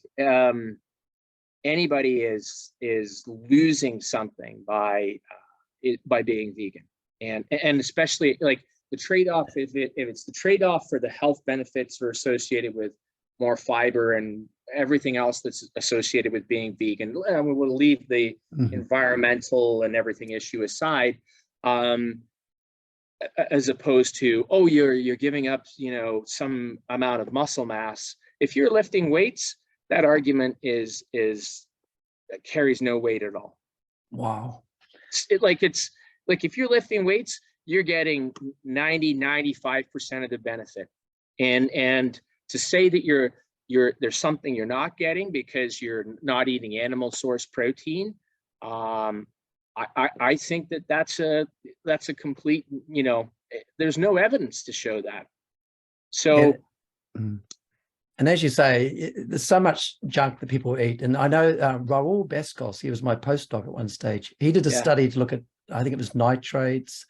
anybody is losing something by being vegan, and especially like, the trade-off, if it's the trade-off for the health benefits are associated with more fiber and everything else that's associated with being vegan, we'll leave the environmental and everything issue aside, as opposed to, oh, you're giving up, you know, some amount of muscle mass. If you're lifting weights, that argument carries no weight at all. Wow. It's like if you're lifting weights, you're getting 95% of the benefit. And to say that there's something you're not getting because you're not eating animal source protein, I think that's a complete, you know, there's no evidence to show that. So, and as you say, there's so much junk that people eat. And I know Raul Bescos, he was my postdoc at one stage. He did a study to look at, I think it was nitrates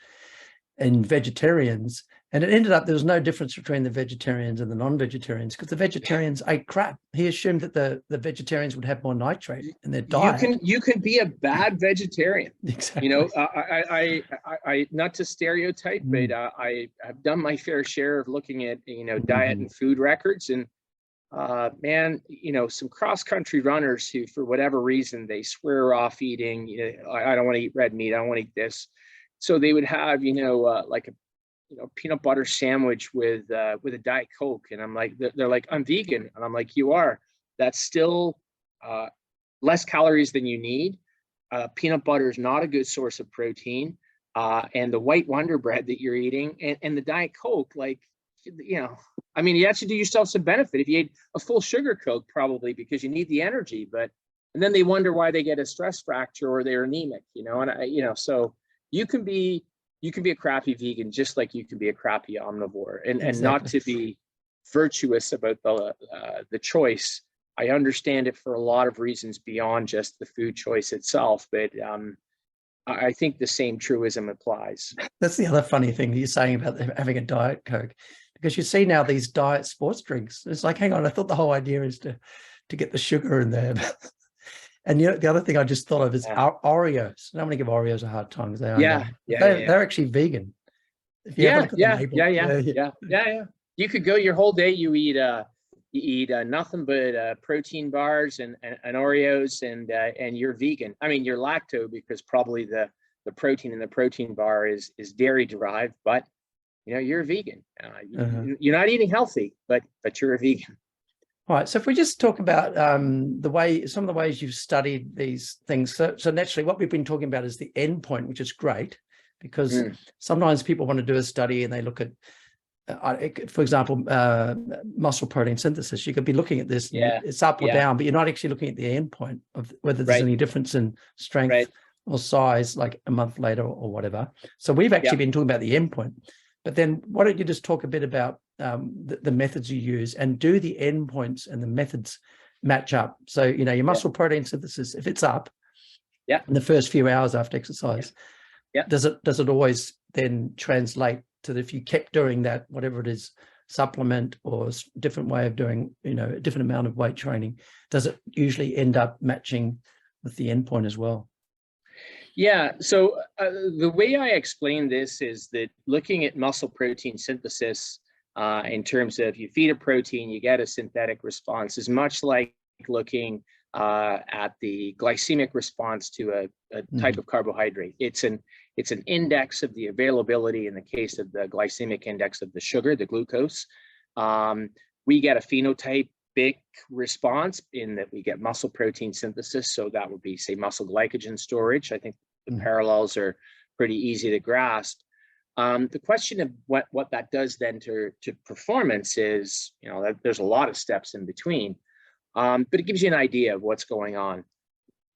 in vegetarians, and it ended up there was no difference between the vegetarians and the non-vegetarians, because the vegetarians ate crap. He assumed that the vegetarians would have more nitrate in their diet. You can be a bad vegetarian. Exactly. You know, I not to stereotype, but I have done my fair share of looking at, you know, diet and food records, and man, you know, some cross-country runners who, for whatever reason, they swear off eating, you know, I don't want to eat red meat, I don't want to eat this. So they would have, you know, like a, you know, peanut butter sandwich with a Diet Coke. And I'm like, they're like, I'm vegan. And I'm like, you are. That's still less calories than you need. Peanut butter is not a good source of protein. And the white Wonder Bread that you're eating, and the Diet Coke, like, you know, I mean, you actually do yourself some benefit if you ate a full sugar Coke, probably because you need the energy. And then they wonder why they get a stress fracture or they're anemic, you know, and you know, so you can be a crappy vegan just like you can be a crappy omnivore, and not to be virtuous about the choice. I understand it for a lot of reasons beyond just the food choice itself, but I think the same truism applies. That's the other funny thing you're saying about having a Diet Coke, because you see now these diet sports drinks. It's like, hang on, I thought the whole idea is to get the sugar in there. And you know, the other thing I just thought of is Oreos. I don't want to give Oreos a hard time because they're actually vegan. Yeah. You could go your whole day. You eat nothing but protein bars and Oreos, and you're vegan. I mean, you're lacto because probably the the protein in the protein bar is dairy derived, but you're a vegan. You're not eating healthy, but you're a vegan. All right. So if we just talk about some of the ways you've studied these things. So naturally, what we've been talking about is the endpoint, which is great, because sometimes people want to do a study and they look at, for example, muscle protein synthesis. You could be looking at this, and it's up or down, but you're not actually looking at the endpoint of whether there's any difference in strength or size, like a month later or whatever. So we've actually been talking about the endpoint. But then why don't you just talk a bit about the methods you use, and do the endpoints and the methods match up? So, your muscle protein synthesis, if it's up in the first few hours after exercise, does it always then translate to if you kept doing that, whatever it is, supplement or different way of doing, a different amount of weight training, does it usually end up matching with the endpoint as well? Yeah, so the way I explain this is that looking at muscle protein synthesis in terms of you feed a protein, you get a synthetic response, is much like looking at the glycemic response to a type of carbohydrate. It's an index of the availability, in the case of the glycemic index of the sugar, the glucose. We get a phenotypic response in that we get muscle protein synthesis. So that would be, say, muscle glycogen storage. I think the parallels are pretty easy to grasp. The question of what that does then to performance is, there's a lot of steps in between, but it gives you an idea of what's going on.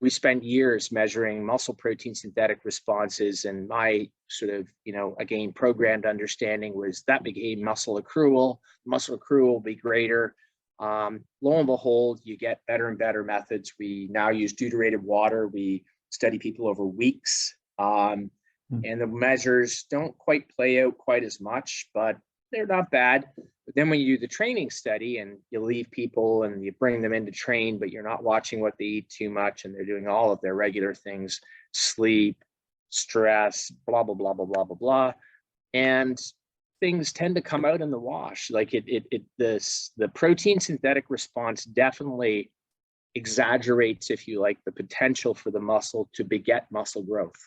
We spent years measuring muscle protein synthetic responses, and my sort of, again, programmed understanding was that became muscle accrual. Muscle accrual will be greater. Lo and behold, you get better and better methods. We now use deuterated water. We study people over weeks. And the measures don't quite play out quite as much, but they're not bad. But then when you do the training study and you leave people and you bring them in to train, but you're not watching what they eat too much, and they're doing all of their regular things, sleep, stress, blah, blah, blah, blah, blah, blah, blah. And things tend to come out in the wash. Like the protein synthetic response definitely exaggerates, if you like, the potential for the muscle to beget muscle growth.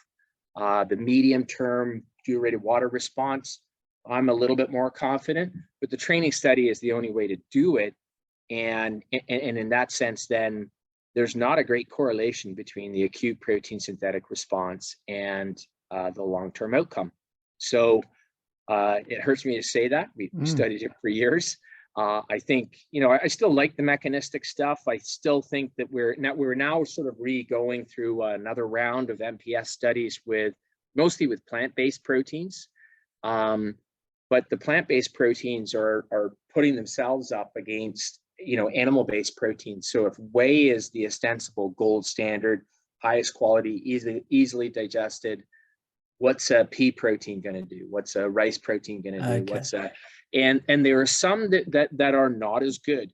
The medium-term deuterated water response, I'm a little bit more confident, but the training study is the only way to do it. And in that sense, then there's not a great correlation between the acute protein synthetic response and the long-term outcome. So it hurts me to say that. We studied it for years. I think, I still like the mechanistic stuff. I still think that we're now sort of going through another round of MPS studies mostly with plant-based proteins. But the plant-based proteins are putting themselves up against, animal-based proteins. So if whey is the ostensible gold standard, highest quality, easily digested, what's a pea protein going to do? What's a rice protein going to do? Okay. And there are some that are not as good.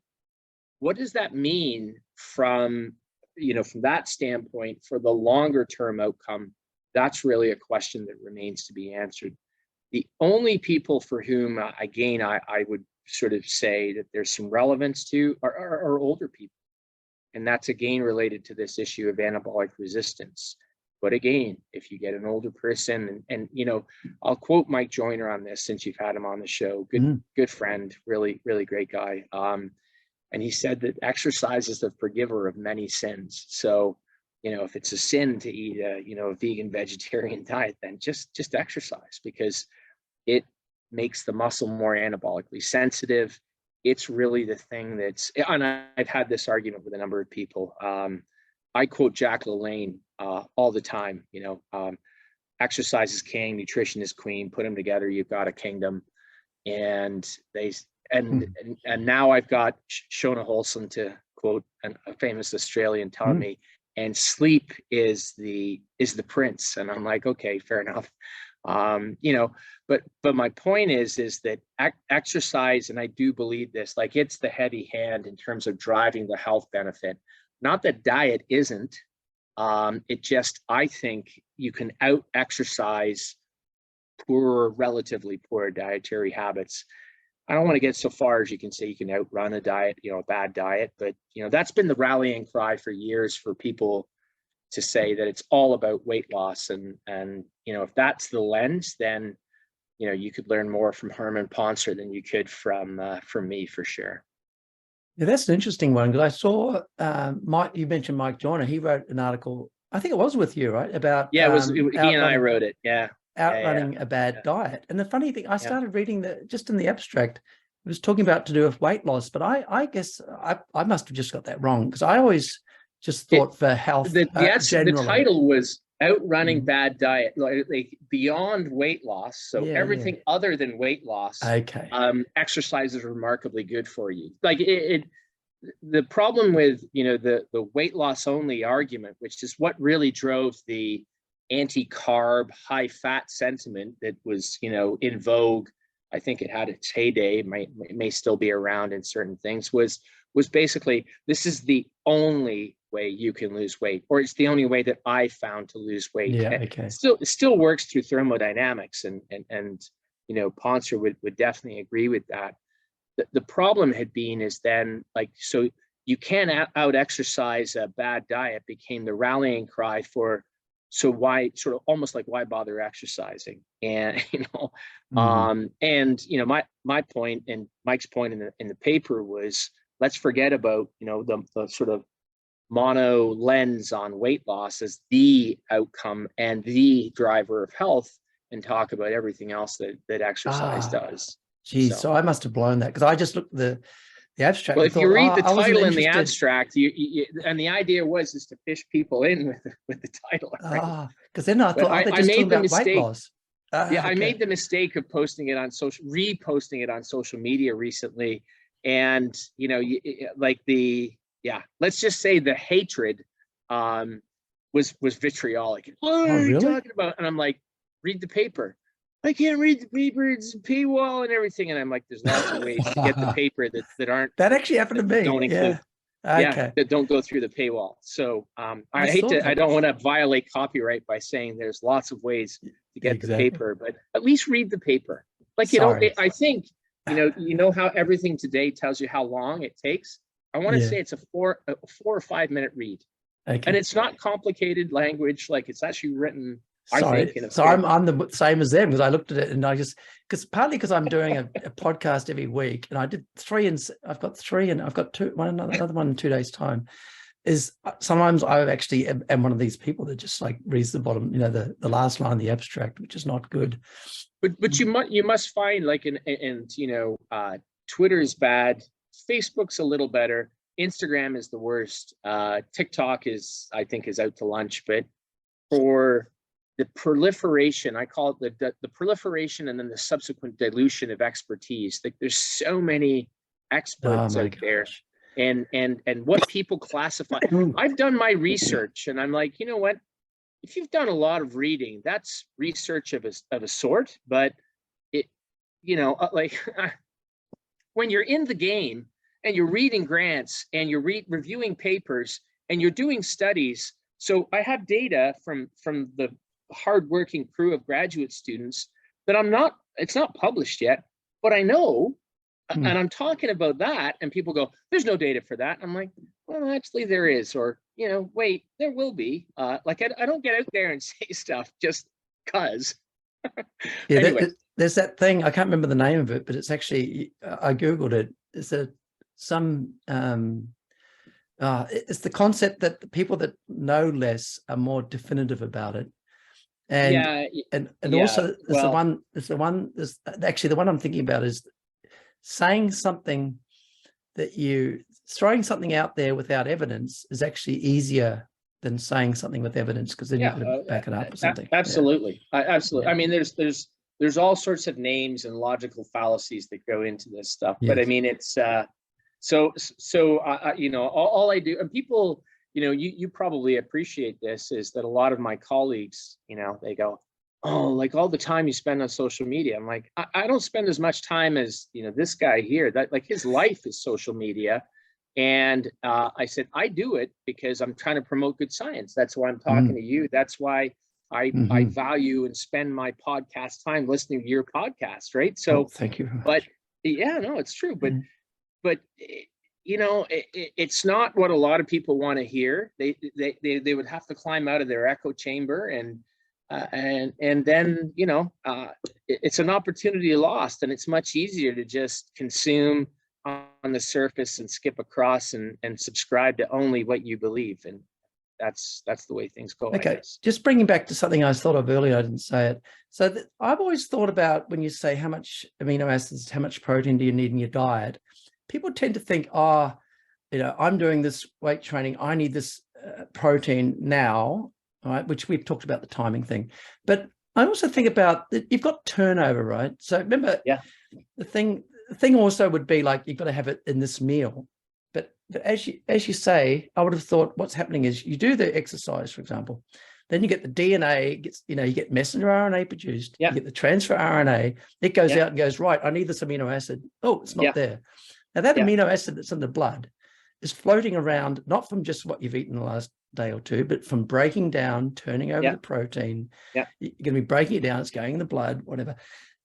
What does that mean from that standpoint for the longer term outcome? That's really a question that remains to be answered. The only people for whom, again, I would sort of say that there's some relevance to are older people. And that's, again, related to this issue of anabolic resistance. But again, if you get an older person, and I'll quote Mike Joyner on this, since you've had him on the show, good friend, really, really great guy. And he said that exercise is the forgiver of many sins. So, if it's a sin to eat a vegan vegetarian diet, then just exercise, because it makes the muscle more anabolically sensitive. It's really the thing and I've had this argument with a number of people. I quote Jack LaLanne all the time. Exercise is king, nutrition is queen. Put them together, you've got a kingdom. And now I've got Shona Holson, to quote a famous Australian, telling me, and sleep is the prince. And I'm like, okay, fair enough. But my point is that exercise, and I do believe this, like, it's the heavy hand in terms of driving the health benefit. Not that diet isn't. It just, I think you can out exercise relatively poor dietary habits. I don't want to get so far as you can say you can outrun a diet, a bad diet, but that's been the rallying cry for years for people say that it's all about weight loss. And you know, if that's the lens, then you know, you could learn more from Herman Poncer than you could from me, for sure. Yeah, that's an interesting one, because I saw you mentioned Mike Joyner. He wrote an article, I think it was with you, right? About he and I wrote it. Yeah. Outrunning a bad diet. And the funny thing, I started reading just in the abstract, it was talking about to do with weight loss, but I guess I must have just got that wrong, because I always just thought for health. The title was Outrunning Bad Diet, like beyond weight loss. So everything other than weight loss. Okay. Exercise is remarkably good for you. Like the problem with, you know, the weight loss only argument, which is what really drove the anti-carb, high-fat sentiment that was, you know, in vogue. I think it had its heyday, may still be around in certain things, was basically, this is the only way you can lose weight, or it's the only way that I found to lose weight. Yeah, okay. It still works through thermodynamics, and you know, Poncer would definitely agree with that. The problem had been is then, like, so you can't out-exercise a bad diet became the rallying cry for, so why, sort of almost like, why bother exercising? And you know, and you know, my point and Mike's point in the paper was, let's forget about, you know, the sort of mono lens on weight loss as the outcome and the driver of health, and talk about everything else that exercise does. Geez, so I must have blown that, because I just looked at the abstract. Well, if you read the title in the abstract, and the idea is to fish people in with the title. Right? Because then I thought, I made the mistake. Weight loss. I made the mistake of reposting it on social media recently, and you know, let's just say the hatred was vitriolic. What are you talking about? And I'm like, read the paper. I can't read the paper, it's a paywall and everything. And I'm like, there's lots of ways to get the paper that aren't. That actually happened to me. Don't include, that don't go through the paywall. So I don't want to violate copyright by saying there's lots of ways to get the paper, but at least read the paper. Like, you know, I think, you know how everything today tells you how long it takes. I want to say it's a 4 or 5 minute read. Okay. And it's not complicated language, like it's actually written. I'm the same as them, because I looked at it and partly because I'm doing a podcast every week, and I did 3, and I've got 3, and I've got 2, another one in 2 days' time. Is sometimes I actually am one of these people that just like reads the bottom, you know, the last line of the abstract, which is not good. But you must find, like, and you know, Twitter is bad, Facebook's a little better, Instagram is the worst, TikTok I think is out to lunch, but for the proliferation, I call it the proliferation and then the subsequent dilution of expertise. Like, there's so many experts out there, and what people classify. I've done my research, and I'm like, you know what? If you've done a lot of reading, that's research of a sort. But it, you know, like when you're in the game and you're reading grants and you're reviewing papers and you're doing studies. So I have data from the hardworking crew of graduate students that it's not published yet, but I know, and I'm talking about that, and people go, there's no data for that. I'm like, well, actually there is, or, you know, wait, there will be. Like, I don't get out there and say stuff just cause. Anyway. There's that thing, I can't remember the name of it, but it's actually, I Googled it. It's it's the concept that the people that know less are more definitive about it. And also the one I'm thinking about is saying something throwing something out there without evidence is actually easier than saying something with evidence, because then you can back it up or something. Absolutely. Absolutely. I mean, there's all sorts of names and logical fallacies that go into this stuff, but I mean, it's so you know, all I do, and people, you know, you probably appreciate this, is that a lot of my colleagues, you know, they go, oh, like, all the time you spend on social media. I'm like, I don't spend as much time as, you know, this guy here, that, like, his life is social media. And I said, I do it because I'm trying to promote good science. That's why I'm talking to you. That's why I value and spend my podcast time listening to your podcast, right? So thank you. But yeah, no, it's true. But it's not what a lot of people want to hear. They would have to climb out of their echo chamber, and then it's an opportunity lost, and it's much easier to just consume on the surface and skip across and subscribe to only what you believe, and that's the way things go. Okay, just bringing back to something I thought of earlier, I didn't say it. So I've always thought about when you say how much amino acids, how much protein do you need in your diet, people tend to think, oh, I'm doing this weight training, I need this protein now, right? Which we've talked about the timing thing. But I also think about that you've got turnover, right? So remember, the thing also would be like, you've got to have it in this meal. But as you say, I would have thought what's happening is you do the exercise, for example, then you get the DNA, you get messenger RNA produced, you get the transfer RNA, it goes out and goes, right, I need this amino acid. Oh, it's not there. Now that amino acid that's in the blood is floating around, not from just what you've eaten the last day or two, but from breaking down, turning over the protein. You're going to be breaking it down, it's going in the blood, whatever.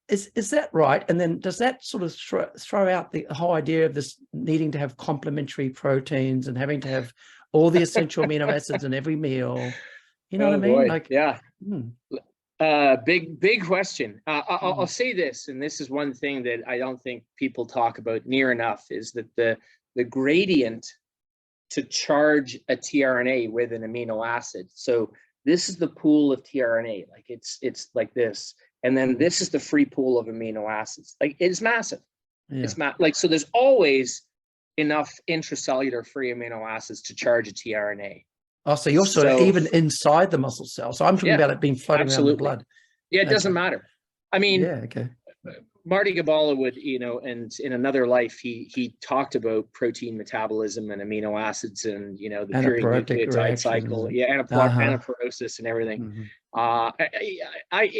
Is that right? And then does that sort of throw out the whole idea of this needing to have complementary proteins and having to have all the essential amino acids in every meal? You know what I mean? Boy. Big question. I'll say this, and this is one thing that I don't think people talk about near enough, is that the gradient to charge a tRNA with an amino acid. So this is the pool of tRNA, like it's like this. And then this is the free pool of amino acids. Like, it's massive. It's so there's always enough intracellular free amino acids to charge a tRNA. Oh, so you're sort of even inside the muscle cell. So I'm talking about it being floating around the blood. Yeah, it doesn't matter. I mean, Marty Gabala would, and in another life, he talked about protein metabolism and amino acids and, the perinucleotide cycle, anaporosis and everything. I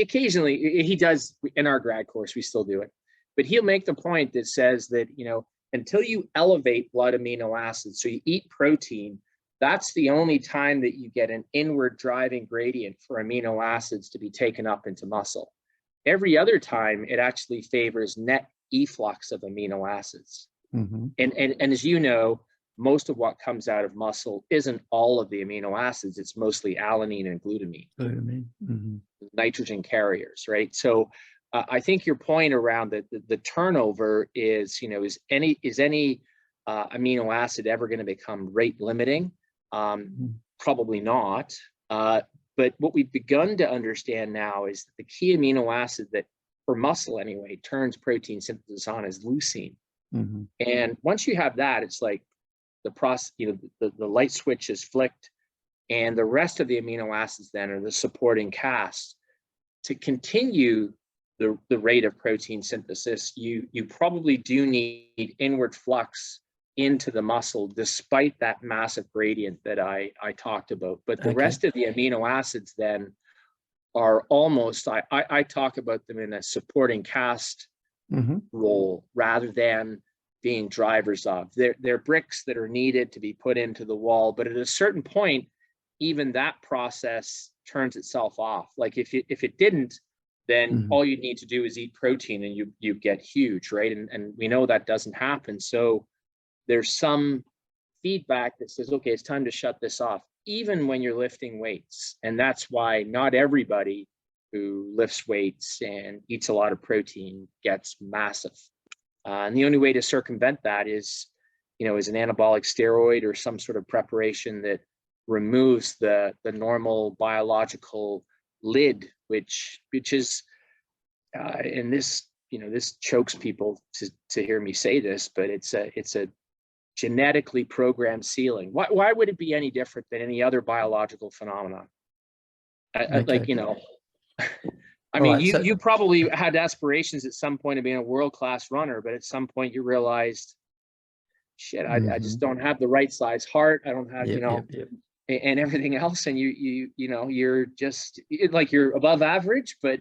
occasionally, he does in our grad course, we still do it, but he'll make the point that says that, until you elevate blood amino acids, so you eat protein, that's the only time that you get an inward driving gradient for amino acids to be taken up into muscle. Every other time, it actually favors net efflux of amino acids. And as you know, most of what comes out of muscle isn't all of the amino acids. It's mostly alanine and glutamine, nitrogen carriers, right? So I think your point around the turnover is, is any amino acid ever going to become rate limiting? Probably not. But what we've begun to understand now is that the key amino acid that, for muscle anyway, turns protein synthesis on is leucine. And once you have that, it's like the process, the light switch is flicked, and the rest of the amino acids then are the supporting cast. To continue the rate of protein synthesis, you probably do need inward flux into the muscle, despite that massive gradient that I talked about. But the rest of the amino acids then are almost, I talk about them in a supporting cast role rather than being drivers of. They're bricks that are needed to be put into the wall, but at a certain point, even that process turns itself off. Like if it didn't, then all you need to do is eat protein and you get huge, right? And we know that doesn't happen. So there's some feedback that says, okay, it's time to shut this off, even when you're lifting weights. And that's why not everybody who lifts weights and eats a lot of protein gets massive. And the only way to circumvent that is, is an anabolic steroid or some sort of preparation that removes the normal biological lid, which is, and this, this chokes people to hear me say this, but it's a genetically programmed ceiling. Why would it be any different than any other biological phenomenon? I mean, you probably had aspirations at some point of being a world-class runner, but at some point you realized, shit, I just don't have the right size heart. I don't have, and everything else. And you're just like, you're above average, but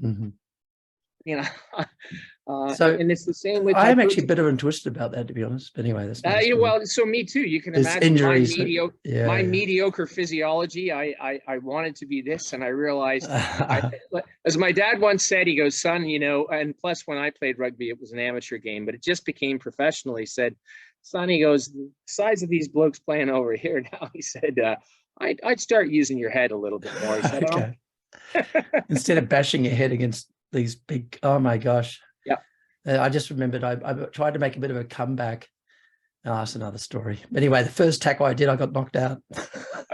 so, and it's the same with. I'm actually bitter and twisted about that, to be honest. But anyway, that's well. So me too. You can imagine injuries, my mediocre physiology. I wanted to be this, and I realized, as my dad once said, he goes, "Son, and plus when I played rugby, it was an amateur game, but it just became professional." He said, Sonny goes, the size of these blokes playing over here now. He said, I'd start using your head a little bit more. He said, Okay. Instead of bashing your head against these big, oh my gosh. Yeah. I just remembered I tried to make a bit of a comeback. Oh, that's another story. Anyway, the first tackle I did, I got knocked out.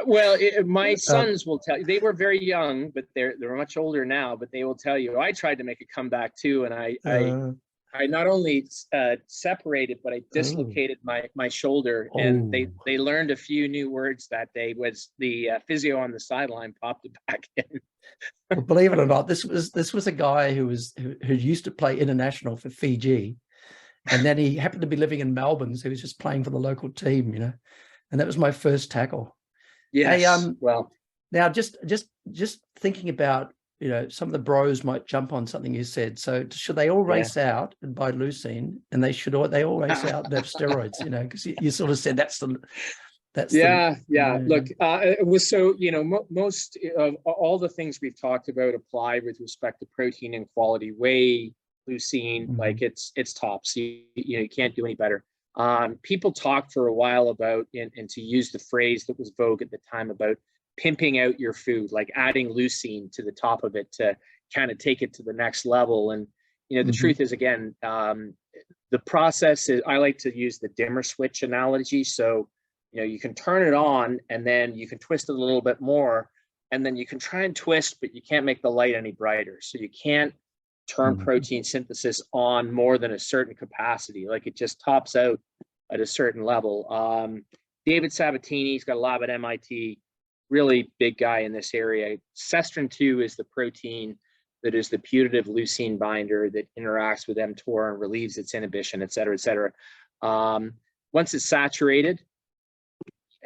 Well, my sons will tell you, they were very young, but they're much older now, but they will tell you, I tried to make a comeback too. And I not only separated, but I dislocated my shoulder, and they learned a few new words that day. Was the physio on the sideline popped it back in. Well, believe it or not, this was a guy who used to play international for Fiji, and then he happened to be living in Melbourne, so he was just playing for the local team, you know. And that was my first tackle. Yes. Hey, well, now just thinking about, you know, some of the bros might jump on something you said. So should they all race out and buy leucine, and they all race out and have steroids, you know, because you sort of said that's yeah. Look, it was so, you know, most of all the things we've talked about apply with respect to protein and quality, whey, leucine, like it's tops. You can't do any better. People talked for a while about, and to use the phrase that was vogue at the time, about pimping out your food, like adding leucine to the top of it to kind of take it to the next level. And, you know, the truth is, again, the process is, I like to use the dimmer switch analogy. So, you know, you can turn it on and then you can twist it a little bit more, and then you can try and twist, but you can't make the light any brighter. So you can't turn protein synthesis on more than a certain capacity. Like, it just tops out at a certain level. David Sabatini's got a lab at MIT, really big guy in this area. Cestrin 2 is the protein that is the putative leucine binder that interacts with mTOR and relieves its inhibition, et cetera, et cetera. Once it's saturated,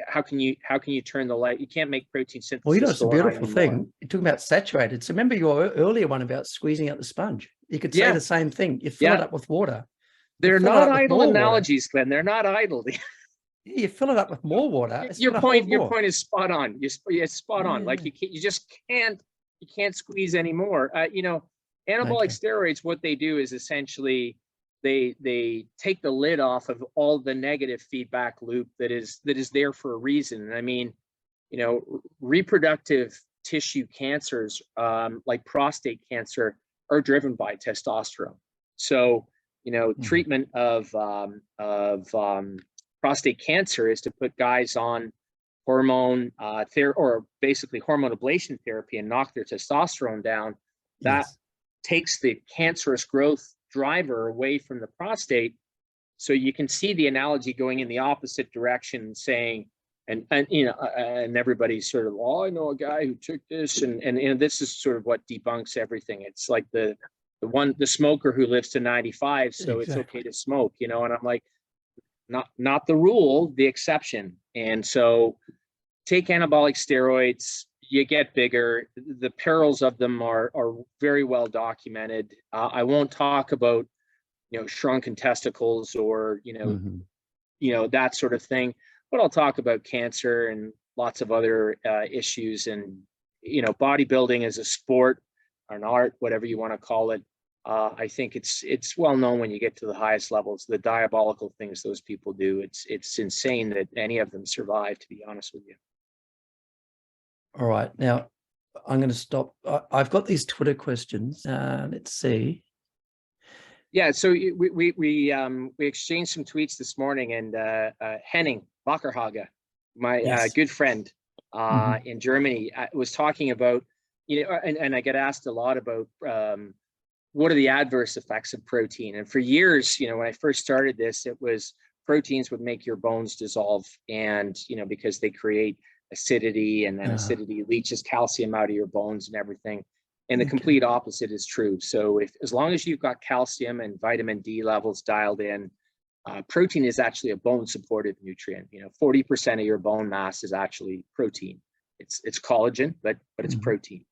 how can you turn the light? You can't make protein synthesis. Well, you know, it's a beautiful thing. You're talking about saturated. So remember your earlier one about squeezing out the sponge. You could say the same thing. You fill it up with water. They're not idle analogies, Glenn. They're not idle. You fill it up with more water. Your point is spot on. It's spot on. Like you just can't squeeze anymore. You know, anabolic steroids, what they do is essentially they take the lid off of all the negative feedback loop that is there for a reason. And I mean, you know, reproductive tissue cancers, like prostate cancer, are driven by testosterone. So, you know, treatment of prostate cancer is to put guys on hormone or basically hormone ablation therapy and knock their testosterone down. That takes the cancerous growth driver away from the prostate. So you can see the analogy going in the opposite direction, saying, and you know, and everybody's sort of, oh, I know a guy who took this, and this is sort of what debunks everything. It's like the smoker who lives to 95, so it's okay to smoke, you know. And I'm like, not the rule, the exception. And so take anabolic steroids, you get bigger. The perils of them are very well documented. I won't talk about, you know, shrunken testicles or, you know, that sort of thing, but I'll talk about cancer and lots of other issues. And, you know, bodybuilding is a sport, an art, whatever you want to call it. I think it's well known when you get to the highest levels, the diabolical things those people do. It's insane that any of them survive, to be honest with you. All right, now I'm going to stop. I've got these Twitter questions. Let's see. Yeah, so we exchanged some tweets this morning, and Henning Bacherhage, my good friend in Germany, was talking about, you know, and I get asked a lot about what are the adverse effects of protein. And for years, you know, when I first started this, it was proteins would make your bones dissolve, and, you know, because they create acidity, and then acidity leaches calcium out of your bones and everything. And the complete opposite is true. So as long as you've got calcium and vitamin D levels dialed in, protein is actually a bone supportive nutrient. You know, 40% of your bone mass is actually protein. It's collagen, but it's protein.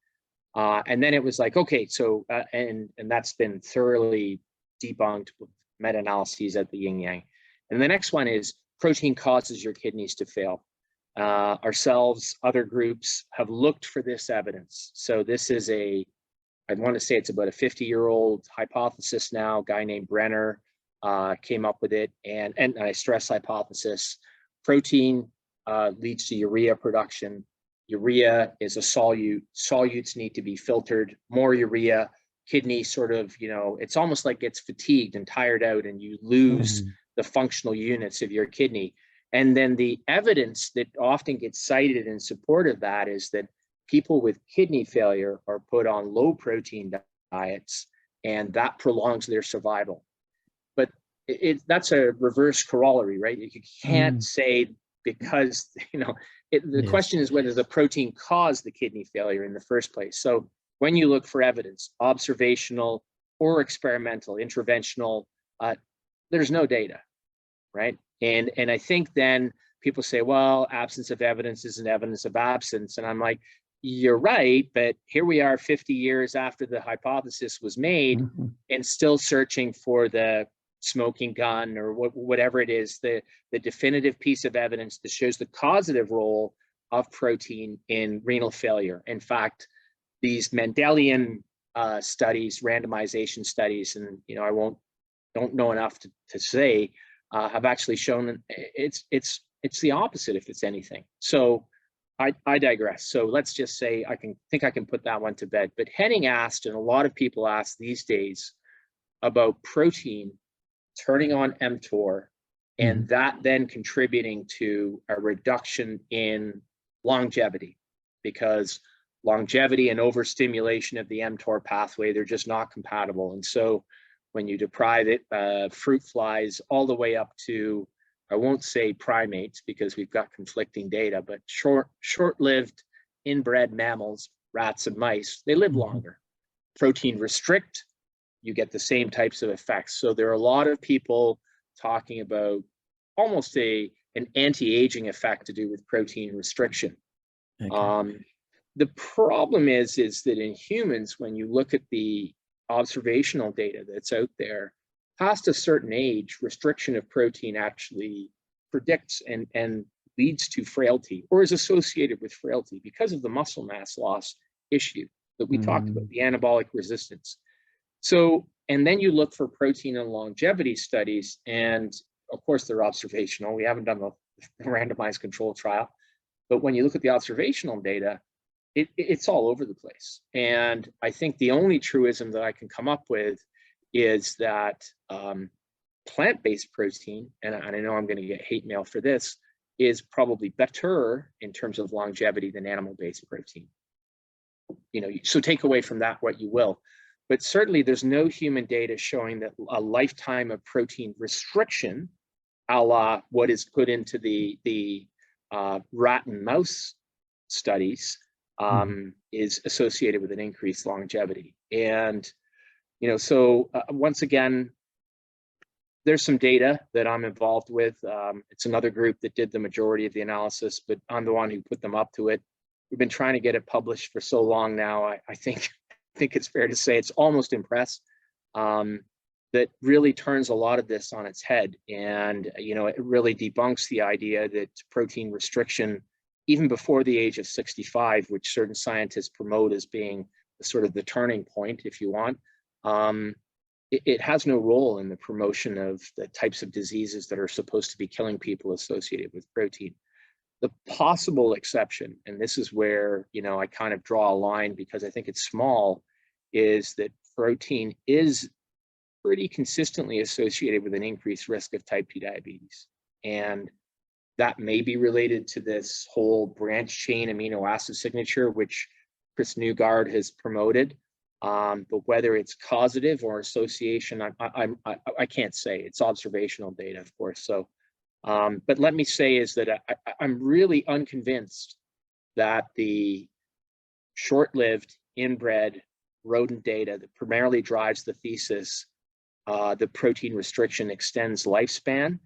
And then it was like, okay, so and that's been thoroughly debunked with meta-analyses at the yin yang. And the next one is protein causes your kidneys to fail. Ourselves, other groups have looked for this evidence. So this is I want to say it's about a 50-year-old hypothesis now, a guy named Brenner, came up with it, and I stress hypothesis. Protein leads to urea production. Urea is a solute. Solutes need to be filtered. More urea, kidney sort of, it's almost like gets fatigued and tired out, and you lose the functional units of your kidney. And then the evidence that often gets cited in support of that is that people with kidney failure are put on low protein diets, and that prolongs their survival. But that's a reverse corollary, right? You can't say because, the question is whether the protein caused the kidney failure in the first place. So when you look for evidence, observational or experimental, interventional, there's no data, right? And I think then people say, well, absence of evidence isn't evidence of absence. And I'm like, you're right, but here we are 50 years after the hypothesis was made and still searching for the smoking gun or whatever it is, the definitive piece of evidence that shows the causative role of protein in renal failure. In fact, these Mendelian studies, randomization studies, and I don't know enough to say, have actually shown it's the opposite if it's anything. So I digress. So let's just say I can put that one to bed. But Henning asked, and a lot of people ask these days, about protein turning on mTOR, and that then contributing to a reduction in longevity, because longevity and overstimulation of the mTOR pathway, they're just not compatible. And so when you deprive it, fruit flies all the way up to, I won't say primates because we've got conflicting data, but short-lived inbred mammals, rats and mice, they live longer. Protein restrict, you get the same types of effects. So there are a lot of people talking about almost an anti-aging effect to do with protein restriction. Okay. The problem is that in humans, when you look at the observational data that's out there, past a certain age, restriction of protein actually predicts and leads to frailty, or is associated with frailty because of the muscle mass loss issue that we talked about, the anabolic resistance. So, and then you look for protein and longevity studies, and of course they're observational. We haven't done the randomized control trial, but when you look at the observational data, it's all over the place. And I think the only truism that I can come up with is that plant-based protein, and I know I'm going to get hate mail for this, is probably better in terms of longevity than animal-based protein. So take away from that what you will. But certainly there's no human data showing that a lifetime of protein restriction, a la what is put into the rat and mouse studies, is associated with an increased longevity. And, so once again, there's some data that I'm involved with. It's another group that did the majority of the analysis, but I'm the one who put them up to it. We've been trying to get it published for so long now. I think it's fair to say it's almost impressed. That really turns a lot of this on its head. And, it really debunks the idea that protein restriction, even before the age of 65, which certain scientists promote as being sort of the turning point, if you want, it has no role in the promotion of the types of diseases that are supposed to be killing people associated with protein. The possible exception, and this is where, I kind of draw a line because I think it's small, is that protein is pretty consistently associated with an increased risk of type 2 diabetes. And that may be related to this whole branch chain amino acid signature, which Chris Newgard has promoted. But whether it's causative or association, I can't say. It's observational data, of course. So, but let me say is that I'm really unconvinced that the short-lived inbred rodent data that primarily drives the thesis, the protein restriction extends lifespan,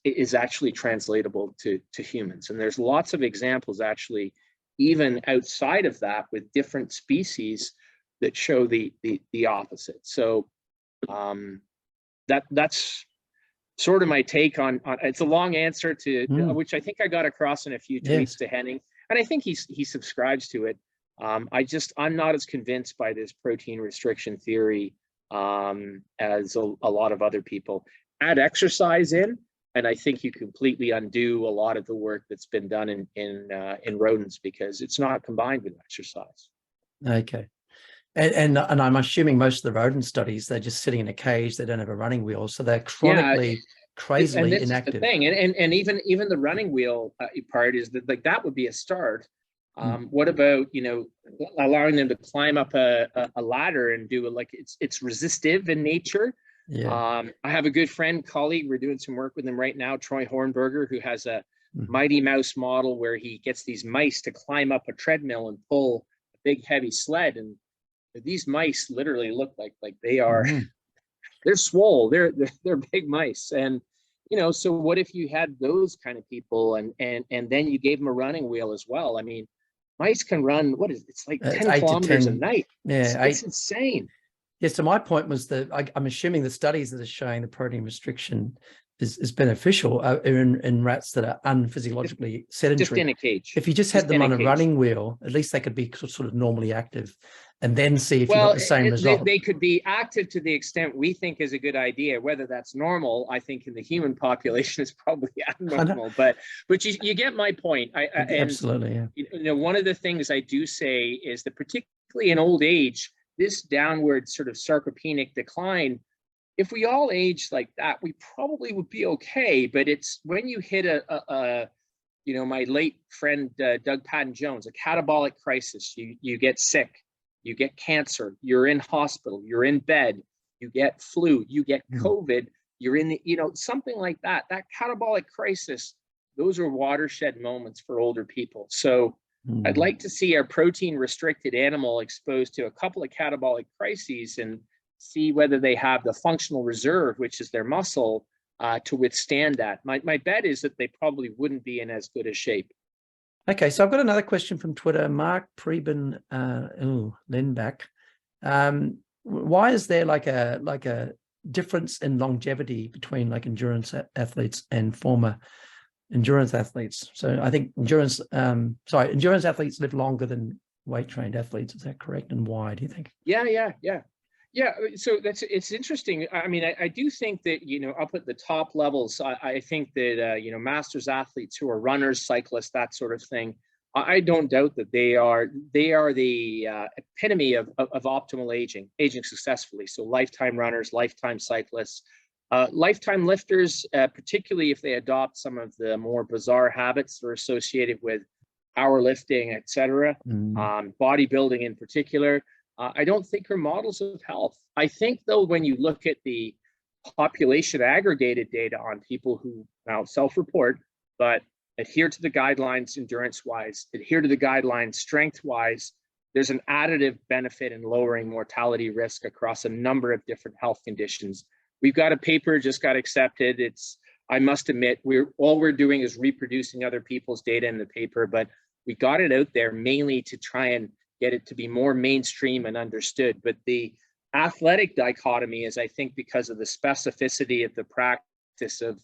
is actually translatable to humans. And there's lots of examples actually, even outside of that, with different species that show the opposite. So that's sort of my take on it's a long answer to which I think I got across in a few tweets to Henning, and I think he subscribes to it. I'm not as convinced by this protein restriction theory as a lot of other people. Add exercise in, and I think you completely undo a lot of the work that's been done in rodents, because it's not combined with exercise. Okay. And I'm assuming most of the rodent studies, they're just sitting in a cage, they don't have a running wheel, so they're chronically, crazily and inactive. The thing, and even the running wheel part is that, like, that would be a start. What about, you know, allowing them to climb up a ladder and do it, like it's resistive in nature. Yeah. I have a good friend, colleague, we're doing some work with him right now, Troy Hornberger, who has a Mighty Mouse model where he gets these mice to climb up a treadmill and pull a big heavy sled, and these mice literally look like they are they're swole, they're big mice. And you know, so what if you had those kind of people, and then you gave them a running wheel as well? I mean, mice can run, what is it? It's like 10 kilometers a night. Yeah, it's insane. Yes, so my point was that I'm assuming the studies that are showing the protein restriction is beneficial in rats that are unphysiologically sedentary. Just in a cage. If you just had them on a running wheel, at least they could be sort of normally active, and then see if you got the same result. They could be active to the extent we think is a good idea. Whether that's normal, I think in the human population is probably abnormal. But you get my point. Absolutely, yeah. You know, one of the things I do say is that, particularly in old age, this downward sort of sarcopenic decline, if we all age like that, we probably would be okay. But it's when you hit you know, my late friend Doug Patton-Jones, a catabolic crisis, you get sick, you get cancer, you're in hospital, you're in bed, you get flu, you get COVID, you're in the, you know, something like that. That catabolic crisis, those are watershed moments for older people. So I'd like to see our protein restricted animal exposed to a couple of catabolic crises and see whether they have the functional reserve, which is their muscle, to withstand that. My bet is that they probably wouldn't be in as good a shape. Okay, so I've got another question from Twitter. Mark Preben Lindback. Why is there like a difference in longevity between like endurance athletes and former endurance athletes? So I think endurance athletes live longer than weight trained athletes. Is that correct? And why do you think? Yeah, so it's interesting. I mean, I do think that, you know, up at the top levels, I think that, you know, masters athletes who are runners, cyclists, that sort of thing, I don't doubt that they are the epitome of optimal aging successfully. So lifetime runners, lifetime cyclists, lifetime lifters, particularly if they adopt some of the more bizarre habits that are associated with powerlifting, et cetera, bodybuilding in particular. I don't think are models of health. I think, though, when you look at the population aggregated data on people who now self-report, but adhere to the guidelines endurance-wise, adhere to the guidelines strength-wise, there's an additive benefit in lowering mortality risk across a number of different health conditions. We've got a paper just got accepted. I must admit, all we're doing is reproducing other people's data in the paper, but we got it out there mainly to try and get it to be more mainstream and understood. But the athletic dichotomy is, I think, because of the specificity of the practice of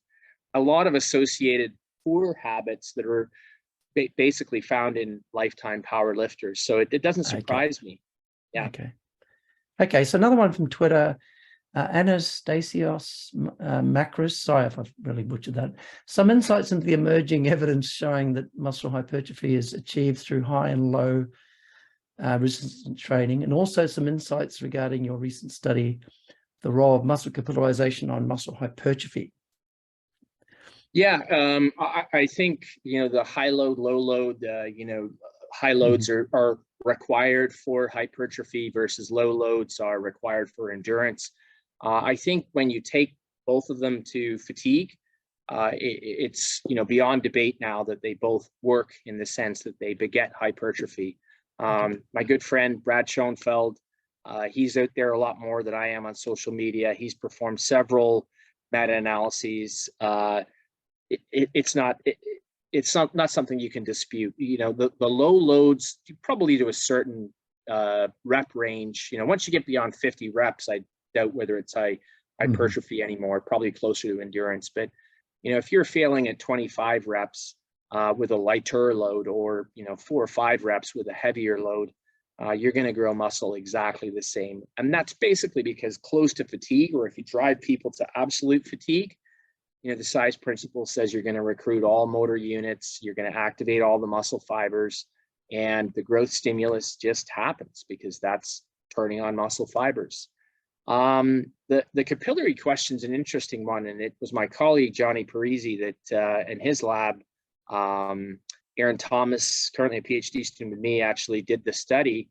a lot of associated poor habits that are basically found in lifetime power lifters. So it doesn't surprise me. Yeah. Okay. So another one from Twitter, Anastasios Macros. Sorry if I've really butchered that. Some insights into the emerging evidence showing that muscle hypertrophy is achieved through high and low resistance training, and also some insights regarding your recent study, the role of muscle capillarization on muscle hypertrophy. Yeah, I think, you know, the high load, low load, you know, high loads are required for hypertrophy versus low loads are required for endurance. I think when you take both of them to fatigue, it's, you know, beyond debate now that they both work in the sense that they beget hypertrophy. My good friend, Brad Schoenfeld, he's out there a lot more than I am on social media. He's performed several meta-analyses. It's not something you can dispute. You know, the low loads, probably to a certain rep range, you know, once you get beyond 50 reps, I doubt whether it's hypertrophy anymore, probably closer to endurance. But, you know, if you're failing at 25 reps, with a lighter load, or, you know, 4 or 5 reps with a heavier load, you're going to grow muscle exactly the same. And that's basically because close to fatigue, or if you drive people to absolute fatigue, you know, the size principle says you're going to recruit all motor units, you're going to activate all the muscle fibers, and the growth stimulus just happens because that's turning on muscle fibers. The capillary question is an interesting one, and it was my colleague Johnny Parisi that in his lab, Aaron Thomas, currently a PhD student with me, actually did the study,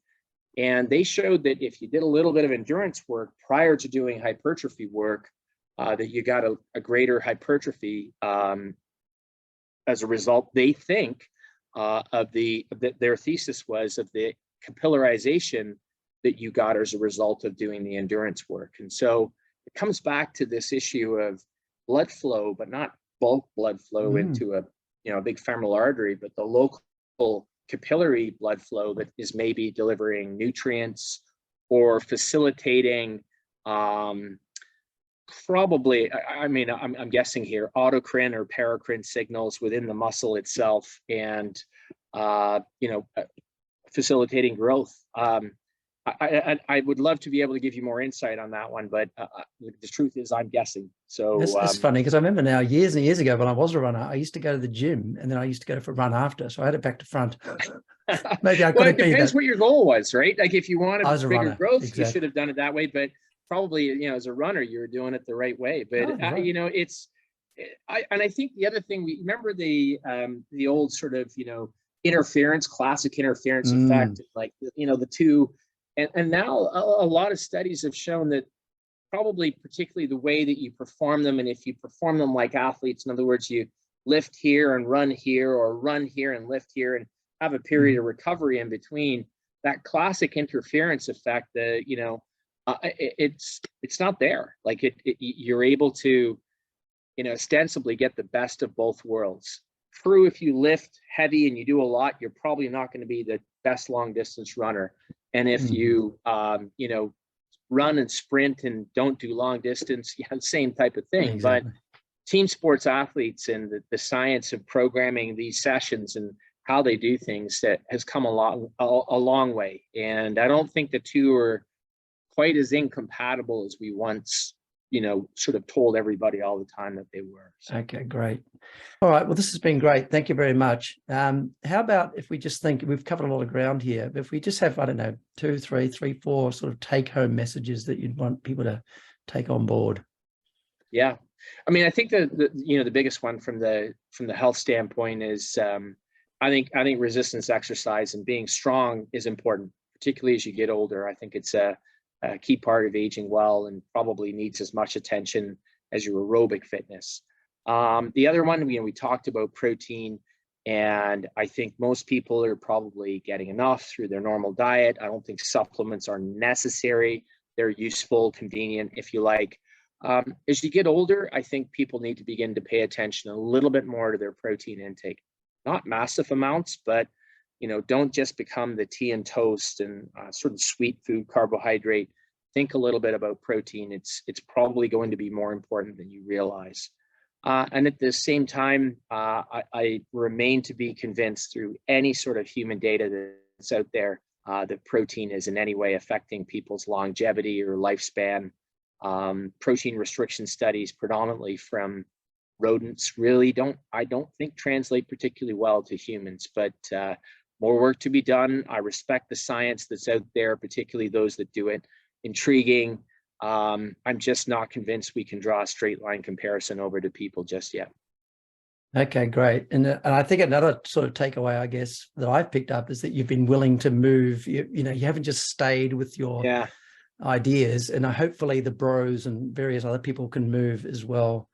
and they showed that if you did a little bit of endurance work prior to doing hypertrophy work, that you got a greater hypertrophy as a result. They think their thesis was of the capillarization that you got as a result of doing the endurance work. And so it comes back to this issue of blood flow, but not bulk blood flow into a big femoral artery, but the local capillary blood flow that is maybe delivering nutrients or facilitating probably, I'm guessing here, autocrine or paracrine signals within the muscle itself, and facilitating growth. I would love to be able to give you more insight on that one, but the truth is I'm guessing. So it's funny because I remember now years and years ago when I was a runner, I used to go to the gym and then I used to go for a run after. So I had it back to front. Maybe I well, it depends what your goal was, right? Like if you wanted bigger growth, exactly. You should have done it that way. But probably, as a runner, you were doing it the right way. But I think the other thing, we remember the old sort of interference, classic interference effect, like the two. And now a lot of studies have shown that probably particularly the way that you perform them, and if you perform them like athletes, in other words, you lift here and run here, or run here and lift here and have a period of recovery in between, that classic interference effect, it's not there. Like you're able to, ostensibly get the best of both worlds. True, if you lift heavy and you do a lot, you're probably not going to be the best long distance runner. And if you, run and sprint and don't do long distance, same type of thing. Exactly. But team sports athletes and the science of programming these sessions and how they do things, that has come a long way. And I don't think the two are quite as incompatible as we once sort of told everybody all the time that they were. So. Okay, great. All right. Well, this has been great. Thank you very much. How about if we just think, we've covered a lot of ground here, but if we just have, I don't know, 2, 3, 4 sort of take home messages that you'd want people to take on board. Yeah. I mean, I think the biggest one from the health standpoint is, I think resistance exercise and being strong is important, particularly as you get older. I think it's a key part of aging well, and probably needs as much attention as your aerobic fitness. The other one, we talked about protein, and I think most people are probably getting enough through their normal diet. I don't think supplements are necessary. They're useful, convenient, if you like. As you get older, I think people need to begin to pay attention a little bit more to their protein intake. Not massive amounts, but don't just become the tea and toast and sort of sweet food carbohydrate. Think a little bit about protein. It's probably going to be more important than you realize. And at the same time, I remain to be convinced through any sort of human data that's out there that protein is in any way affecting people's longevity or lifespan. Protein restriction studies, predominantly from rodents, really don't think translate particularly well to humans, but more work to be done. I respect the science that's out there, particularly those that do it. Intriguing. I'm just not convinced we can draw a straight line comparison over to people just yet. Okay, great. And I think another sort of takeaway, I guess, that I've picked up is that you've been willing to move. You haven't just stayed with your ideas, and hopefully the bros and various other people can move as well.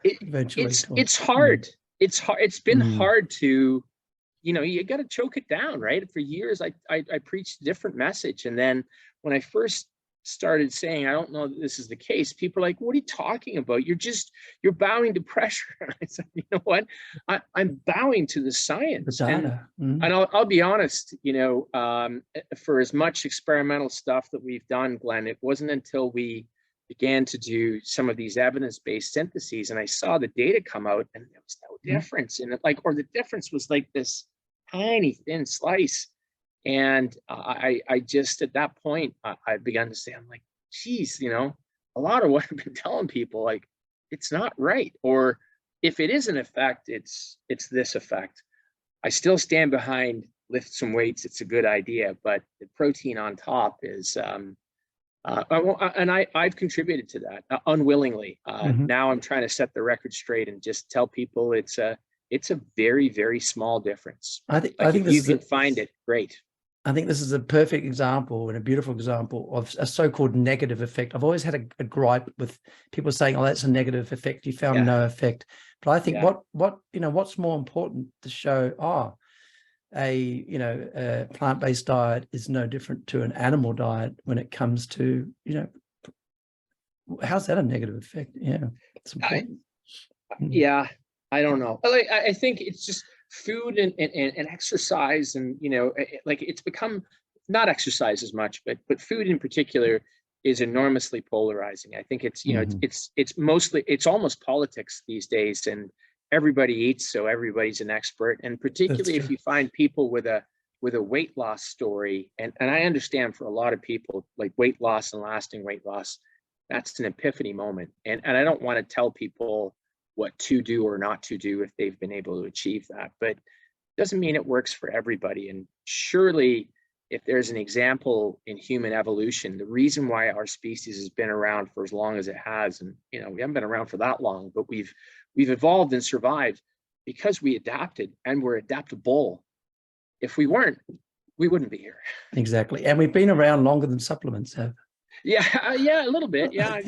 Eventually, it's hard. It's hard. It's been hard to, you got to choke it down, right? For years, I preached a different message, and then when I first started saying, I don't know that this is the case, people are like, what are you talking about? You're bowing to pressure. And I said, you know what? I'm bowing to the science. The data. And I'll be honest, for as much experimental stuff that we've done, Glenn, it wasn't until we began to do some of these evidence-based syntheses and I saw the data come out, and there was no difference in it, or the difference was like this tiny thin slice. And I just, at that point, I began to say, I'm like, geez, you know, a lot of what I've been telling people, like, it's not right. Or if it is an effect, it's this effect. I still stand behind lift some weights. It's a good idea, but the protein on top is, and I've contributed to that unwillingly. Now I'm trying to set the record straight and just tell people it's a very, very small difference. I think if you can find it, great. I think this is a perfect example and a beautiful example of a so-called negative effect. I've always had a gripe with people saying, "Oh, that's a negative effect. You found no effect." But I think what's more important to show, a plant-based diet is no different to an animal diet when it comes to, how's that a negative effect? Yeah, it's important. I don't know. I think it's just food and exercise, and like, it's become not exercise as much, but food in particular is enormously polarizing. I think it's it's almost politics these days, and everybody eats, so everybody's an expert. And particularly if you find people with a weight loss story, and I understand for a lot of people, like, weight loss and lasting weight loss, that's an epiphany moment. And I don't want to tell people what to do or not to do if they've been able to achieve that, but it doesn't mean it works for everybody. And surely, if there's an example in human evolution, the reason why our species has been around for as long as it has, and we haven't been around for that long, but we've evolved and survived because we adapted, and we're adaptable. If we weren't, we wouldn't be here. Exactly. And we've been around longer than supplements have. Yeah, a little bit. Yeah,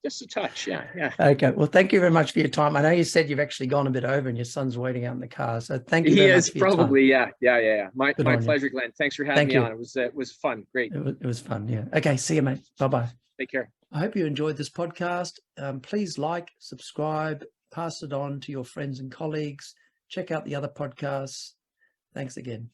just a touch. Yeah. Okay. Well, thank you very much for your time. I know you said you've actually gone a bit over, and your son's waiting out in the car. So thank you very much for your time. Probably. Yeah. My pleasure, Glenn. Thanks for having me on. It was fun. Great. It was fun. Yeah. Okay. See you, mate. Bye-bye. Take care. I hope you enjoyed this podcast. Please like, subscribe, pass it on to your friends and colleagues. Check out the other podcasts. Thanks again.